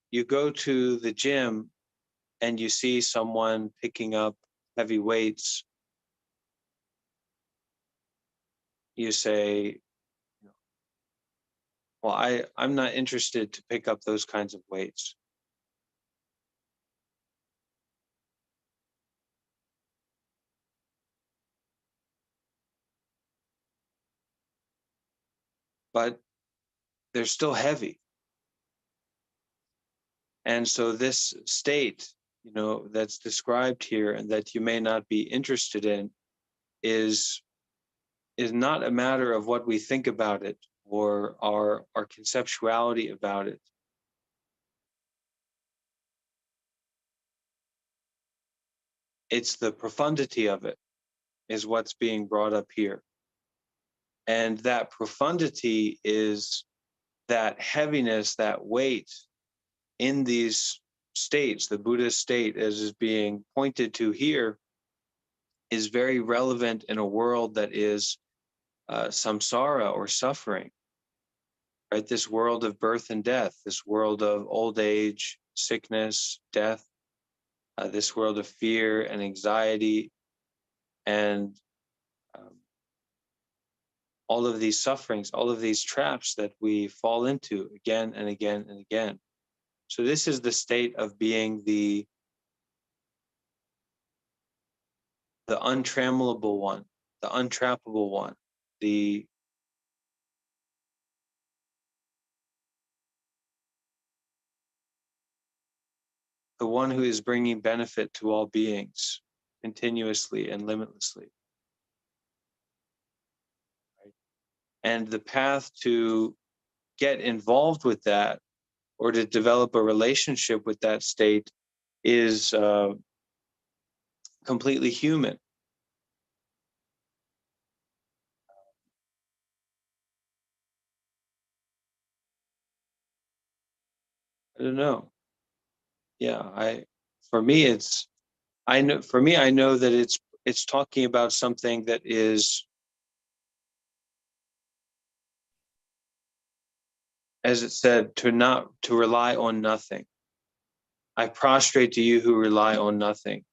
you go to the gym and you see someone picking up heavy weights. You say, well, I'm not interested to pick up those kinds of weights. But they're still heavy. And so this state, that's described here and that you may not be interested in is not a matter of what we think about it or our conceptuality about it. It's the profundity of it is what's being brought up here. And that profundity is that heaviness, that weight in these states, the Buddhist state as is being pointed to here, is very relevant in a world that is samsara or suffering, right? This world of birth and death, this world of old age, sickness, death, this world of fear and anxiety, and all of these sufferings, all of these traps that we fall into again and again and again. So this is the state of being the untrammelable one, the untrappable one, the one who is bringing benefit to all beings continuously and limitlessly. Right? And the path to get involved with that or to develop a relationship with that state is completely human. I don't know. Yeah, for me I know that it's talking about something that is, as it said, to rely on nothing. I prostrate to you who rely on nothing.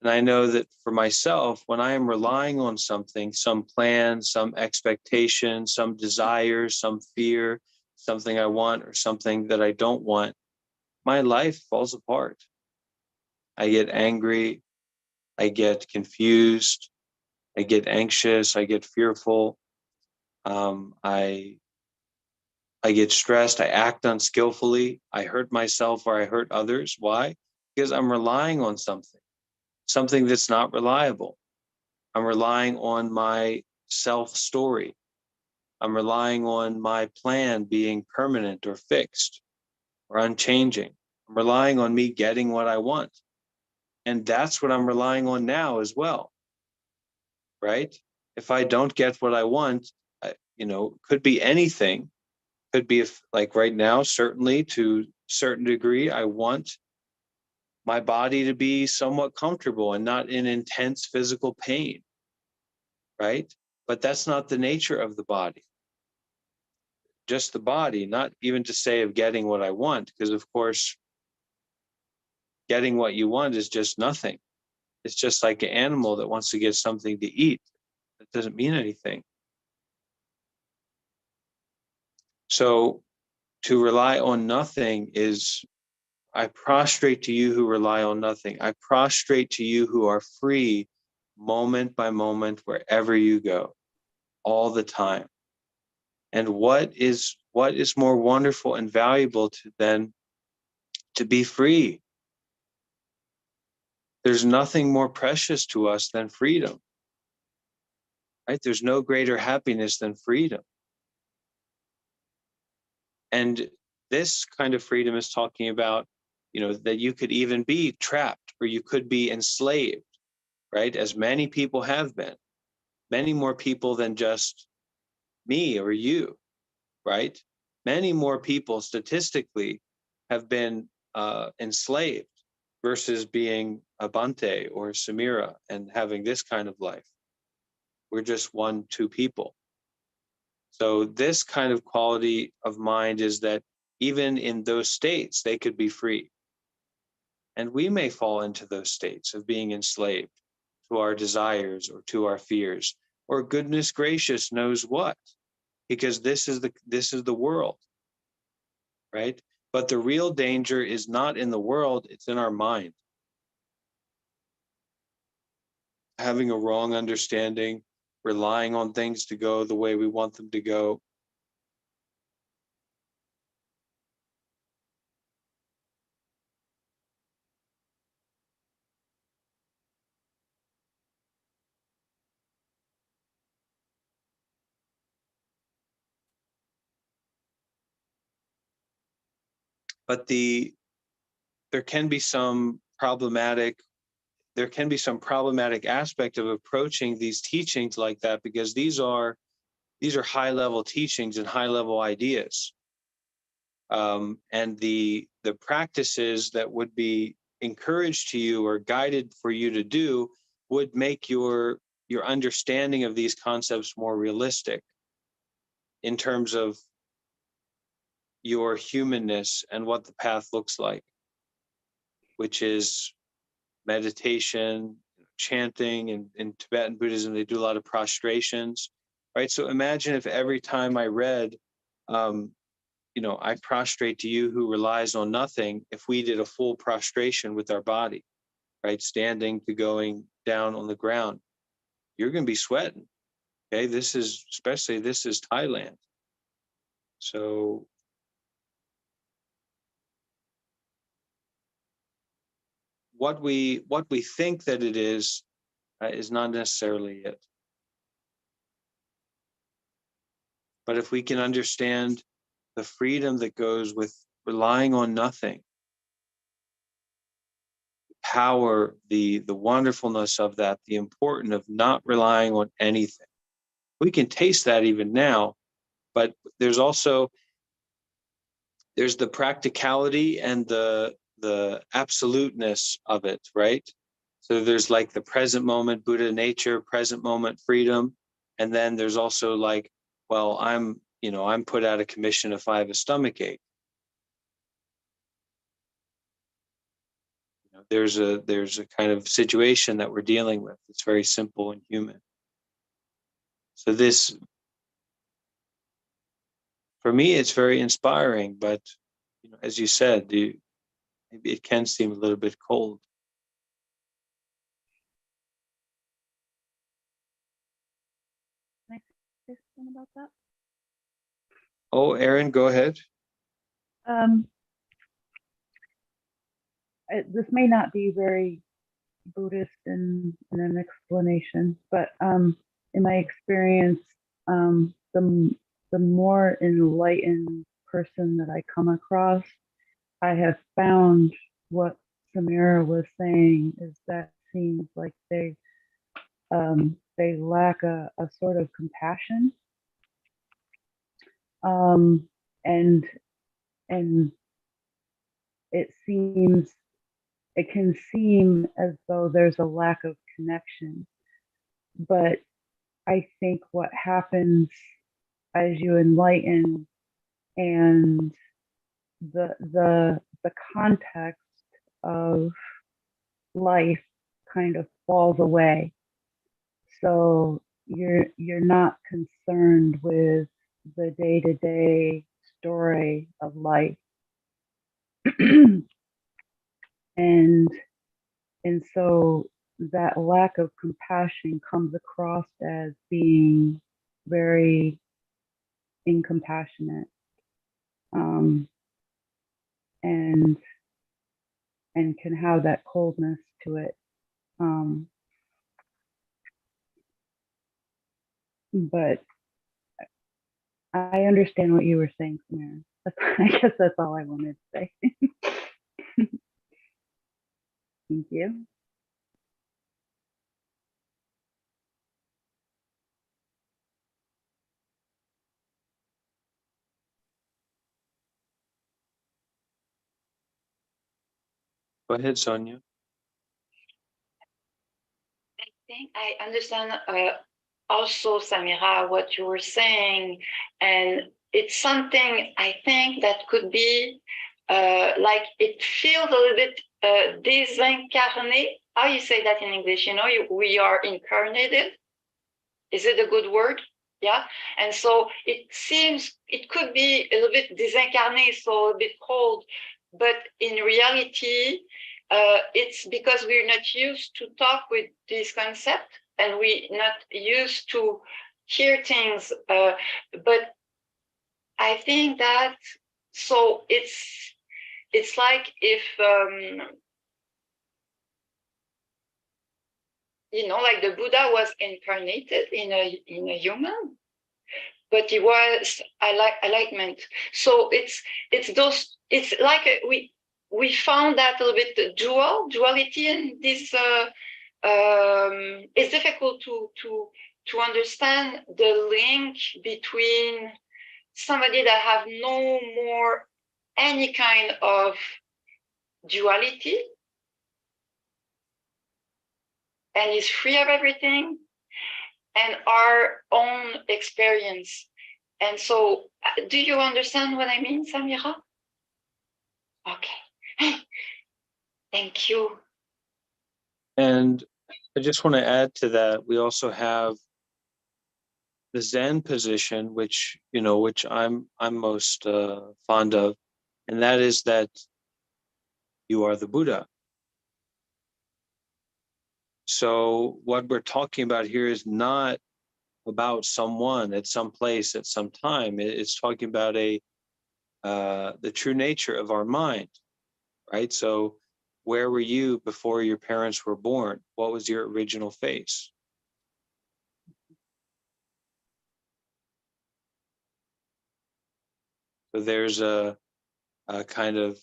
And I know that for myself, when I am relying on something, some plan, some expectation, some desire, some fear, something I want or something that I don't want, my life falls apart. I get angry, I get confused, I get anxious, I get fearful, I get stressed, I act unskillfully, I hurt myself or I hurt others. Why? Because I'm relying on something that's not reliable. I'm relying on my self story. I'm relying on my plan being permanent or fixed or unchanging. I'm relying on me getting what I want. And that's what I'm relying on now as well, right? If I don't get what I want, could be anything. Could be like right now, certainly to a certain degree, I want my body to be somewhat comfortable and not in intense physical pain, right? But that's not the nature of the body. just the body, not even to say of getting what I want, because of course, getting what you want is just nothing. It's just like an animal that wants to get something to eat. That doesn't mean anything. So to rely on nothing is, I prostrate to you who rely on nothing. I prostrate to you who are free moment by moment, wherever you go, all the time. And what is more wonderful and valuable than to be free? There's nothing more precious to us than freedom, right? There's no greater happiness than freedom. And this kind of freedom is talking about, that you could even be trapped or you could be enslaved, right? As many people have been, many more people than just me or you, right? Many more people statistically have been enslaved versus being a Bhante or Samira and having this kind of life. We're just 1-2 people. So this kind of quality of mind is that even in those states, they could be free. And we may fall into those states of being enslaved to our desires or to our fears, or goodness gracious knows what, because this is the world, right? But the real danger is not in the world, it's in our mind. Having a wrong understanding, relying on things to go the way we want them to go. But there can be some problematic aspect of approaching these teachings like that, because these are high level teachings and high level ideas, and the practices that would be encouraged to you or guided for you to do would make your understanding of these concepts more realistic in terms of your humanness and what the path looks like, which is meditation, chanting. In Tibetan Buddhism, they do a lot of prostrations, right? So imagine if every time I read, I prostrate to you who relies on nothing, if we did a full prostration with our body, right? Standing to going down on the ground, you're going to be sweating. Okay. This is Thailand. So what we think that it is not necessarily it. But if we can understand the freedom that goes with relying on nothing, power, the wonderfulness of that, the importance of not relying on anything. We can taste that even now, but there's the practicality and the absoluteness of it, right? So there's like the present moment, Buddha nature, present moment freedom, and then there's also like, well, I'm put out of commission if I have a stomach ache. There's a kind of situation that we're dealing with. It's very simple and human. So this, for me, it's very inspiring, but as you said, maybe it can seem a little bit cold. Can I say something about that? Oh, Aaron, go ahead. This may not be very Buddhist in an explanation, but in my experience, the more enlightened person that I come across, I have found what Samira was saying is that seems like they lack a sort of compassion, and it can seem as though there's a lack of connection, but I think what happens as you enlighten and the context of life kind of falls away. So you're not concerned with the day-to-day story of life. and so that lack of compassion comes across as being very incompassionate, and can have that coldness to it. But I understand what you were saying, Samara. I guess that's all I wanted to say. Thank you. Go ahead, Sonia. I think I understand also, Samira, what you were saying. And it's something I think that could be like it feels a little bit disincarnate. How you say that in English? We are incarnated. Is it a good word? Yeah. And so it seems it could be a little bit disincarnate, so a bit cold, but in reality, it's because we're not used to talk with this concept and we're not used to hear things. But I think that so it's like if like the Buddha was incarnated in a human, but he was enlightenment. So it's like we found that a little bit duality in this. It's difficult to understand the link between somebody that have no more any kind of duality and is free of everything, and our own experience. And so, do you understand what I mean, Samira? Okay. Thank you. And I just want to add to that, we also have the Zen position, which I'm most fond of, and that is that you are the Buddha. So what we're talking about here is not about someone at some place at some time. It's talking about the true nature of our mind, right? So where were you before your parents were born? What was your original face? So there's a kind of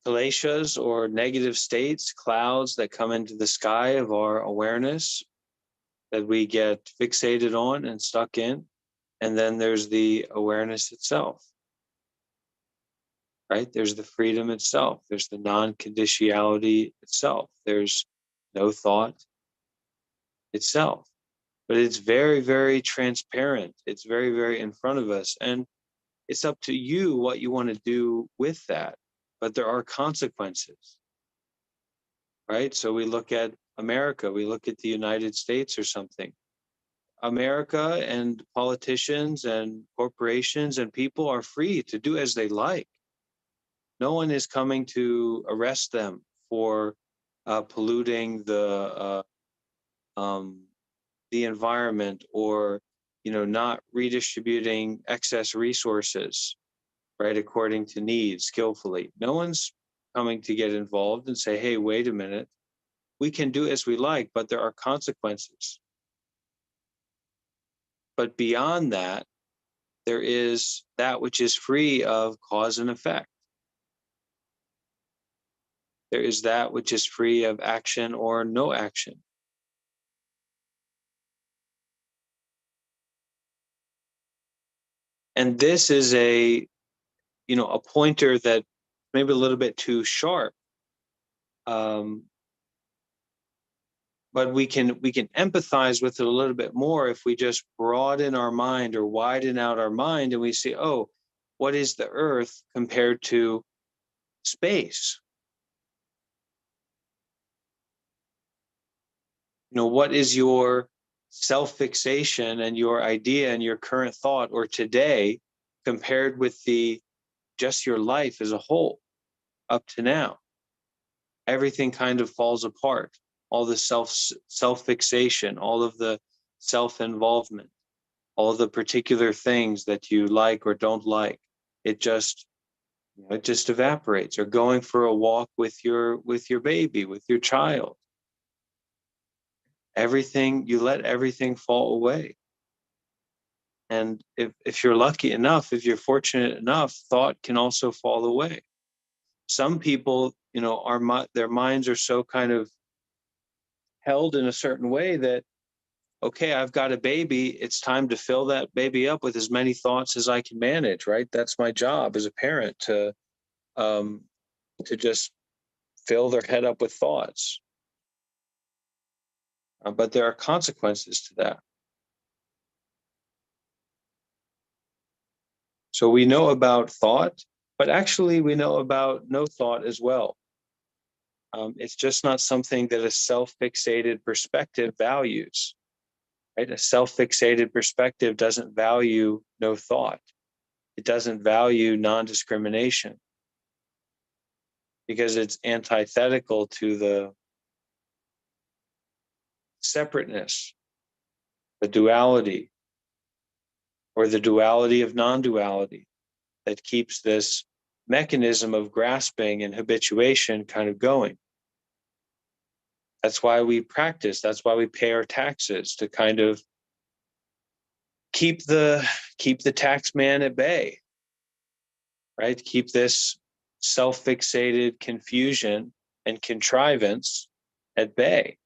kaleshas or negative states, clouds that come into the sky of our awareness that we get fixated on and stuck in. And then there's the awareness itself, right? There's the freedom itself. There's the non-conditionality itself. There's no thought itself. But it's very, very transparent. It's very, very in front of us. And it's up to you what you want to do with that. But there are consequences, right? So we look at America, we look at the United States or something. America and politicians and corporations and people are free to do as they like. No one is coming to arrest them for polluting the environment, or not redistributing excess resources, right, according to need skillfully. No one's coming to get involved and say, hey, wait a minute, we can do as we like, but there are consequences. But beyond that, there is that which is free of cause and effect. There is that which is free of action or no action. And this is a pointer that maybe a little bit too sharp. But but we can empathize with it a little bit more if we just broaden our mind or widen out our mind and we see, oh, what is the earth compared to space? What is your self-fixation and your idea and your current thought or today compared with the just your life as a whole up to now? Everything kind of falls apart. All the self-fixation, all of the self-involvement, all of the particular things that you like or don't like, it just evaporates. Or going for a walk with your baby, with your child. You let everything fall away. And if you're lucky enough, if you're fortunate enough, thought can also fall away. Some people, their minds are so kind of held in a certain way that, okay, I've got a baby, it's time to fill that baby up with as many thoughts as I can manage, right? That's my job as a parent, to just fill their head up with thoughts. But there are consequences to that. So we know about thought, but actually we know about no thought as well. It's just not something that a self-fixated perspective values, right? A self-fixated perspective doesn't value no thought. It doesn't value non-discrimination because it's antithetical to the separateness, the duality, or the duality of non-duality that keeps this mechanism of grasping and habituation kind of going. That's why we practice. That's why we pay our taxes, to kind of keep the tax man at bay, right? Keep this self-fixated confusion and contrivance at bay,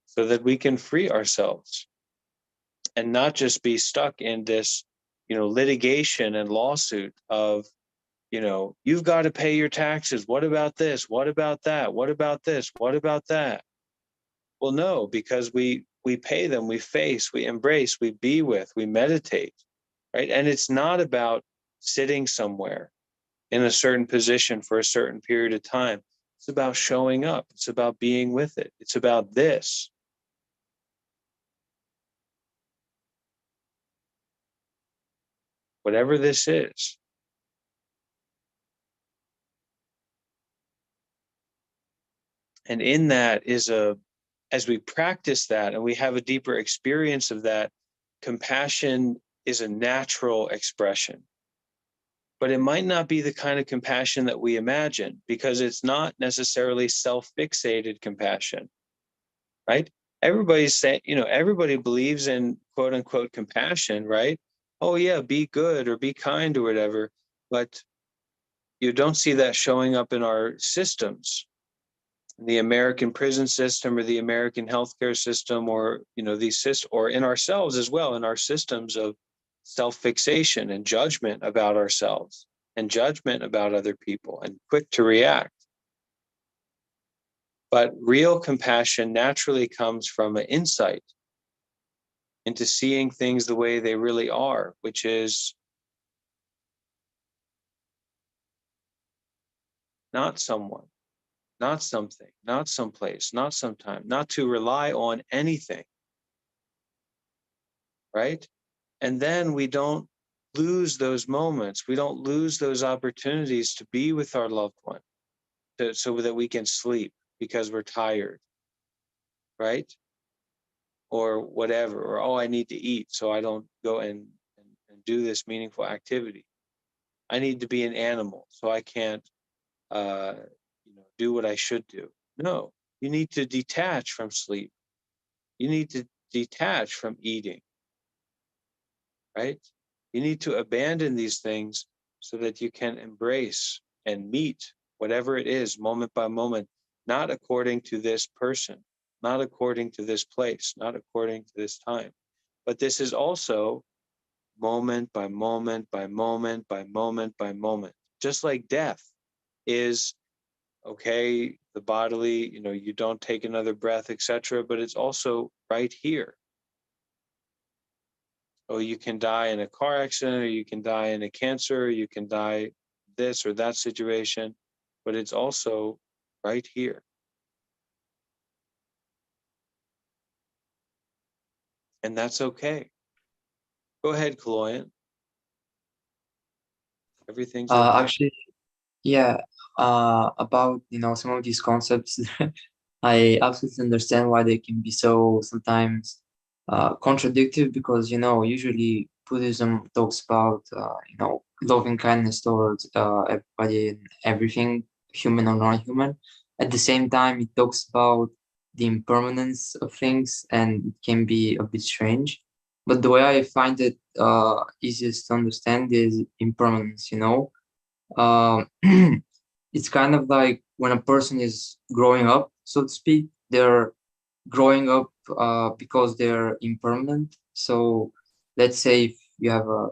so that we can free ourselves and not just be stuck in this, litigation and lawsuit of, you've got to pay your taxes. What about this? What about that? What about this? What about that? Well, no, because we pay them, we face, we embrace, we be with, we meditate, right? And it's not about sitting somewhere in a certain position for a certain period of time. It's about showing up. It's about being with it. It's about this. Whatever this is. And in that is as we practice that and we have a deeper experience of that, compassion is a natural expression. But it might not be the kind of compassion that we imagine, because it's not necessarily self-fixated compassion, right? Everybody's saying, everybody believes in quote unquote compassion, right? Oh yeah, be good or be kind or whatever. But you don't see that showing up in our systems, the American prison system or the American healthcare system, or these systems, or in ourselves as well, in our systems of self-fixation and judgment about ourselves and judgment about other people and quick to react. But real compassion naturally comes from an insight into seeing things the way they really are, which is not someone, not something, not someplace, not sometime, not to rely on anything, right? And then we don't lose those moments. We don't lose those opportunities to be with our loved one, so that we can sleep because we're tired, right? Or whatever, or, oh, I need to eat, so I don't go and do this meaningful activity. I need to be an animal, so I can't do what I should do. No, you need to detach from sleep. You need to detach from eating, right? You need to abandon these things so that you can embrace and meet whatever it is moment by moment, not according to this person, not according to this place, not according to this time. But this is also moment by moment by moment by moment by moment. Just like death is okay, the bodily, you don't take another breath, etc., but it's also right here. Oh, you can die in a car accident, or you can die in a cancer, or you can die this or that situation, but it's also right here. And that's okay. Go ahead, Kaloyan. Everything's okay. Actually, yeah, about some of these concepts, I absolutely understand why they can be so sometimes contradictory, because usually Buddhism talks about loving kindness towards everybody and everything, human or non-human. At the same time, it talks about the impermanence of things, and it can be a bit strange. But the way I find it easiest to understand is impermanence. Um, it's kind of like when a person is growing up, so to speak, they're growing up because they're impermanent. So let's say if you have a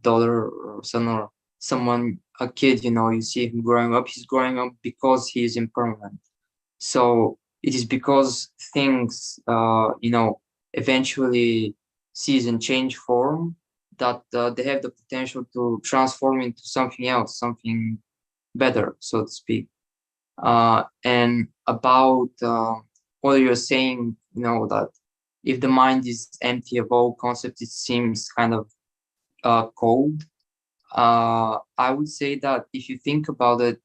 daughter or son or someone, a kid, you see him growing up, he's growing up because he is impermanent. So it is because things, eventually cease and change form, that they have the potential to transform into something else, something better, so to speak. And about what you're saying, that if the mind is empty of all concepts, it seems kind of cold. I would say that if you think about it,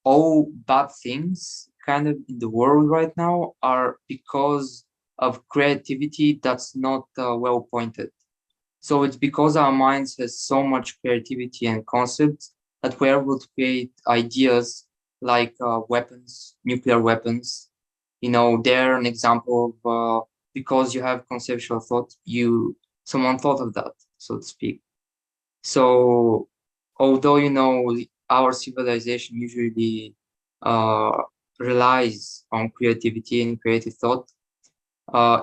all bad things kind of in the world right now are because of creativity that's not well pointed. So it's because our minds has so much creativity and concepts that we're able to create ideas like weapons, nuclear weapons. They're an example of because you have conceptual thought, someone thought of that, so to speak. So although our civilization usually uh, relies on creativity and creative thought,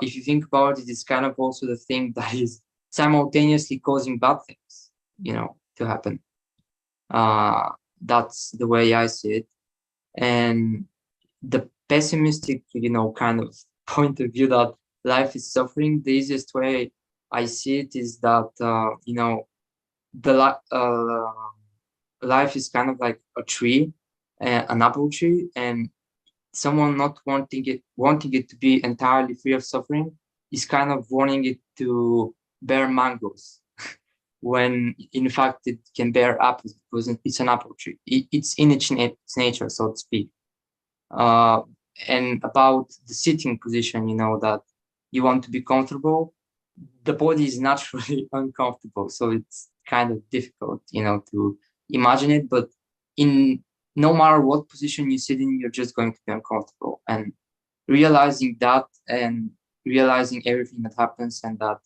if you think about it, it's kind of also the thing that is simultaneously causing bad things, to happen. That's the way I see it. And the pessimistic, kind of point of view that life is suffering, the easiest way I see it is that, life is kind of like a tree, an apple tree, and someone not wanting it to be entirely free of suffering is kind of wanting it to bear mangoes when in fact it can bear apples because it's an apple tree. It's in its nature, so to speak. uh, and about the sitting position, that you want to be comfortable, the body is naturally uncomfortable, so it's kind of difficult, to imagine it. But in no matter what position you sit in, you're just going to be uncomfortable. And realizing that, and realizing everything that happens, and that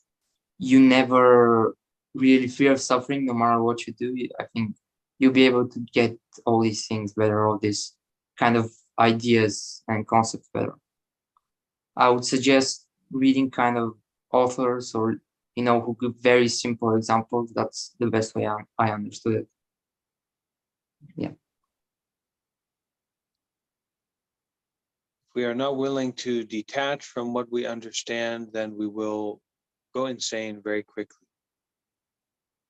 you never really fear suffering no matter what you do, I think you'll be able to get all these things better, all these kind of ideas and concepts better. I would suggest reading kind of authors, or who give very simple examples. That's the best way I understood it. Yeah. If we are not willing to detach from what we understand, then we will go insane very quickly.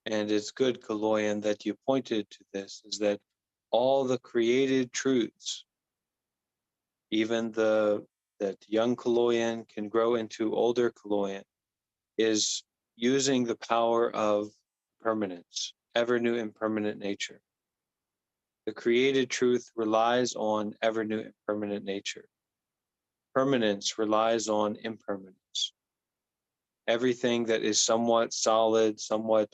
And it's good, Kaloyan, that you pointed to this, is that all the created truths, even that young Kaloyan can grow into older Kaloyan, is using the power of permanence, ever new impermanent nature. The created truth relies on ever new impermanent nature. Permanence relies on impermanence. Everything that is somewhat solid, somewhat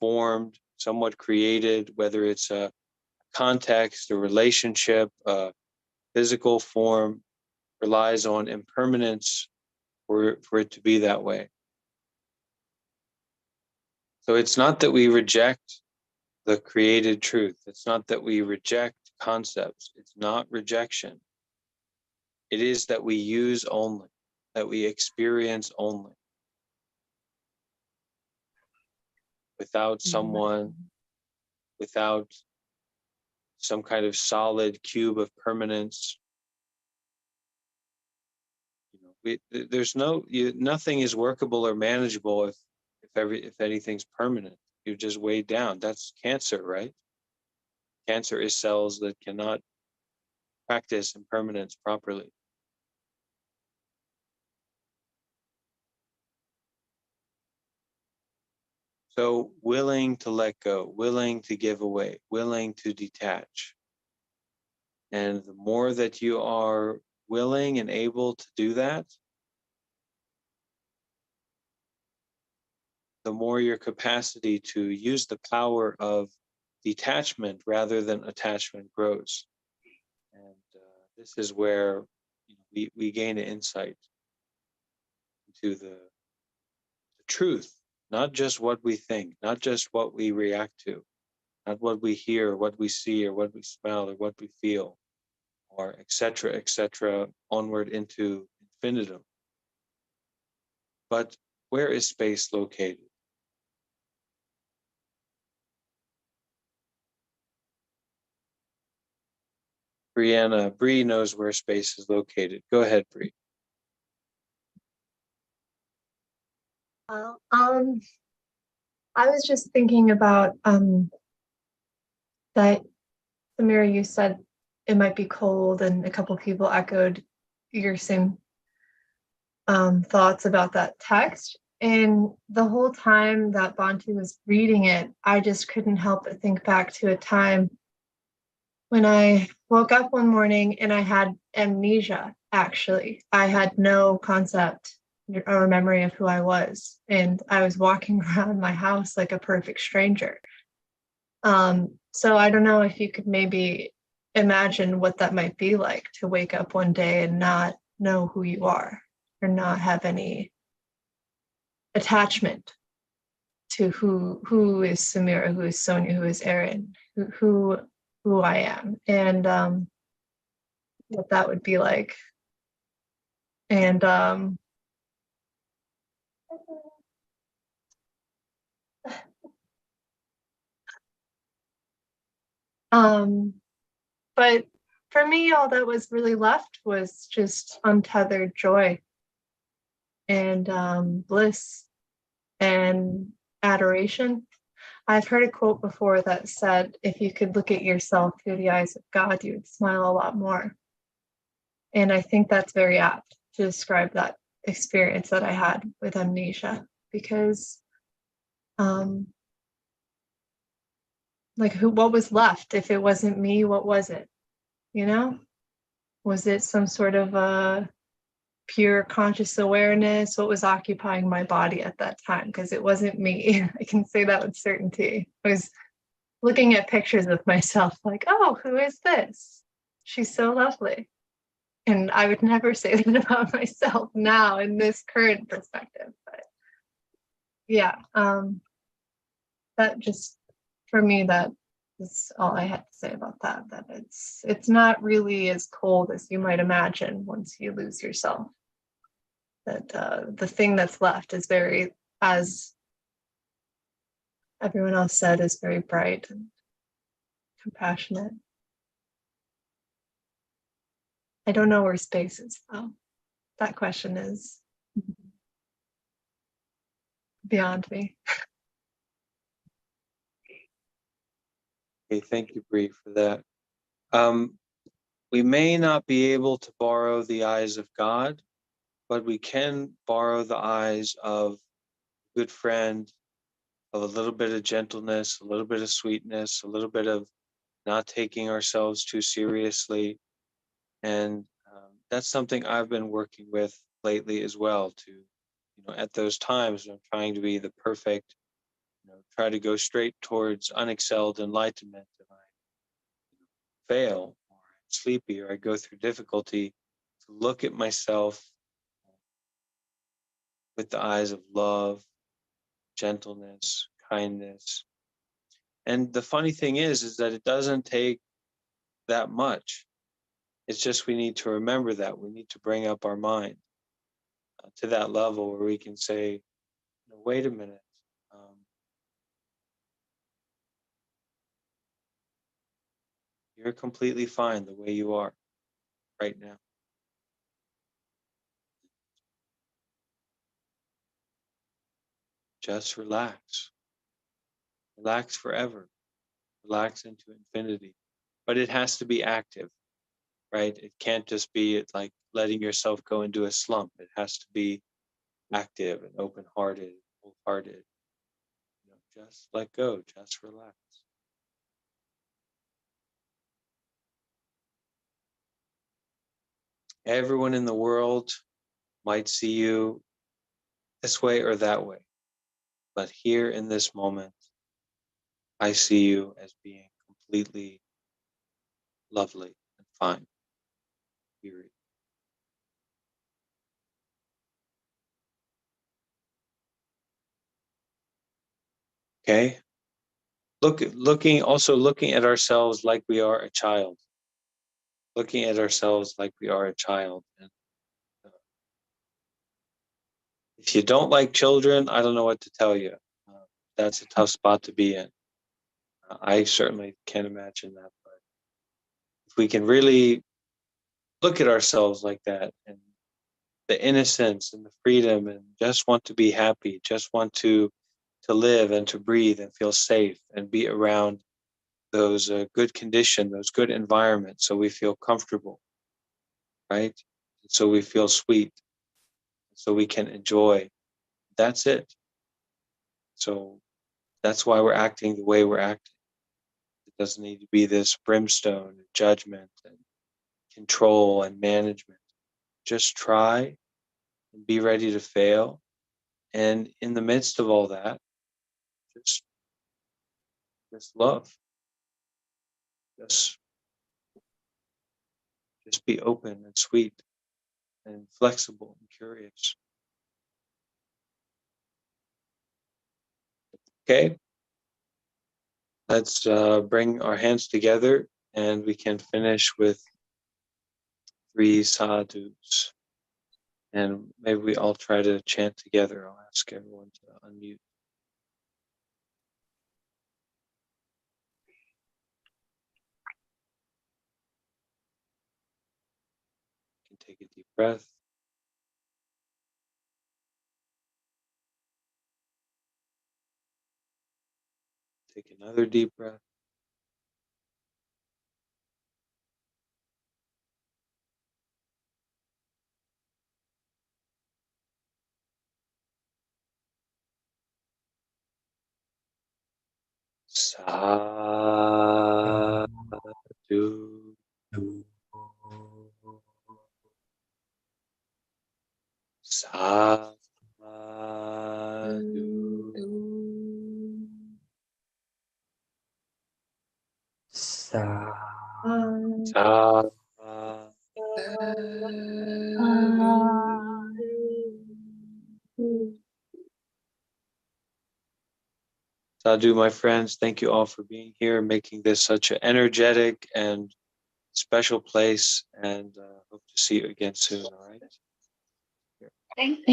formed, somewhat created, whether it's a context, a relationship, a physical form, relies on impermanence for it to be that way. So it's not that we reject the created truth. It's not that we reject concepts. It's not rejection. It is that we use only, that we experience only, without someone, without some kind of solid cube of permanence. There's nothing is workable or manageable if anything's permanent. You're just weighed down. That's cancer, right? Cancer is cells that cannot practice impermanence properly. So willing to let go, willing to give away, willing to detach. And the more that you are willing and able to do that, the more your capacity to use the power of detachment rather than attachment grows. And this is where we gain an insight into the truth, not just what we think, not just what we react to, not what we hear, or what we see, or what we smell, or what we feel, or etc., onward into infinitum. But where is space located? Bree knows where space is located. Go ahead, Bree. Well, I was just thinking about that, Samira, you said it might be cold, and a couple people echoed your same thoughts about that text. And the whole time that Bantu was reading it, I just couldn't help but think back to a time when I woke up one morning and I had amnesia, actually. I had no concept or memory of who I was. And I was walking around my house like a perfect stranger. So I don't know if you could maybe imagine what that might be like to wake up one day and not know who you are, or not have any attachment to who is Samira, who is Sonia, who is Erin, who I am, and what that would be like. And but for me, all that was really left was just untethered joy and bliss and adoration. I've heard a quote before that said, if you could look at yourself through the eyes of God, you would smile a lot more. And I think that's very apt to describe that experience that I had with amnesia, because what was left? If it wasn't me, what was it? Was it some sort of a pure conscious awareness? What was occupying my body at that time? Because it wasn't me. I can say that with certainty. I was looking at pictures of myself like, oh, who is this? She's so lovely. And I would never say that about myself now in this current perspective. But yeah, that just, for me, that is all I had to say about that. That it's not really as cold as you might imagine once you lose yourself. That the thing that's left is very, as everyone else said, is very bright and compassionate. I don't know where space is, though. That question is beyond me. Okay, thank you, Bree, for that. We may not be able to borrow the eyes of God, but we can borrow the eyes of a good friend, of a little bit of gentleness, a little bit of sweetness, a little bit of not taking ourselves too seriously. And that's something I've been working with lately as well, to, at those times when I'm trying to be the perfect, try to go straight towards unexcelled enlightenment, and I fail, or I'm sleepy, or I go through difficulty, to look at myself with the eyes of love, gentleness, kindness. And the funny thing is that it doesn't take that much. It's just we need to remember that. We need to bring up our mind to that level where we can say, wait a minute. You're completely fine the way you are right now. Just relax. Relax forever. Relax into infinity. But it has to be active, right? It can't just be like letting yourself go into a slump. It has to be active and open-hearted, wholehearted. Just let go, just relax. Everyone in the world might see you this way or that way, but here in this moment, I see you as being completely lovely and fine. Period. Okay? Looking at ourselves like we are a child. Looking at ourselves like we are a child. And if you don't like children, I don't know what to tell you. That's a tough spot to be in. I certainly can't imagine that. But if we can really look at ourselves like that, and the innocence and the freedom, and just want to be happy, just want to live and to breathe and feel safe and be around those good conditions, those good environments, so we feel comfortable, right? So we feel sweet, so we can enjoy. That's it. So that's why we're acting the way we're acting. It doesn't need to be this brimstone and judgment and control and management. Just try and be ready to fail. And in the midst of all that, just love. Just be open and sweet and flexible and curious. Okay, let's bring our hands together and we can finish with 3 sadhus. And maybe we all try to chant together. I'll ask everyone to unmute. You can take a deep breath. Take another deep breath. Sadhu. Sadhu. Sa. Sadhu. Sadhu, my friends, thank you all for being here, making this such an energetic and special place, and hope to see you again soon, all right? Thank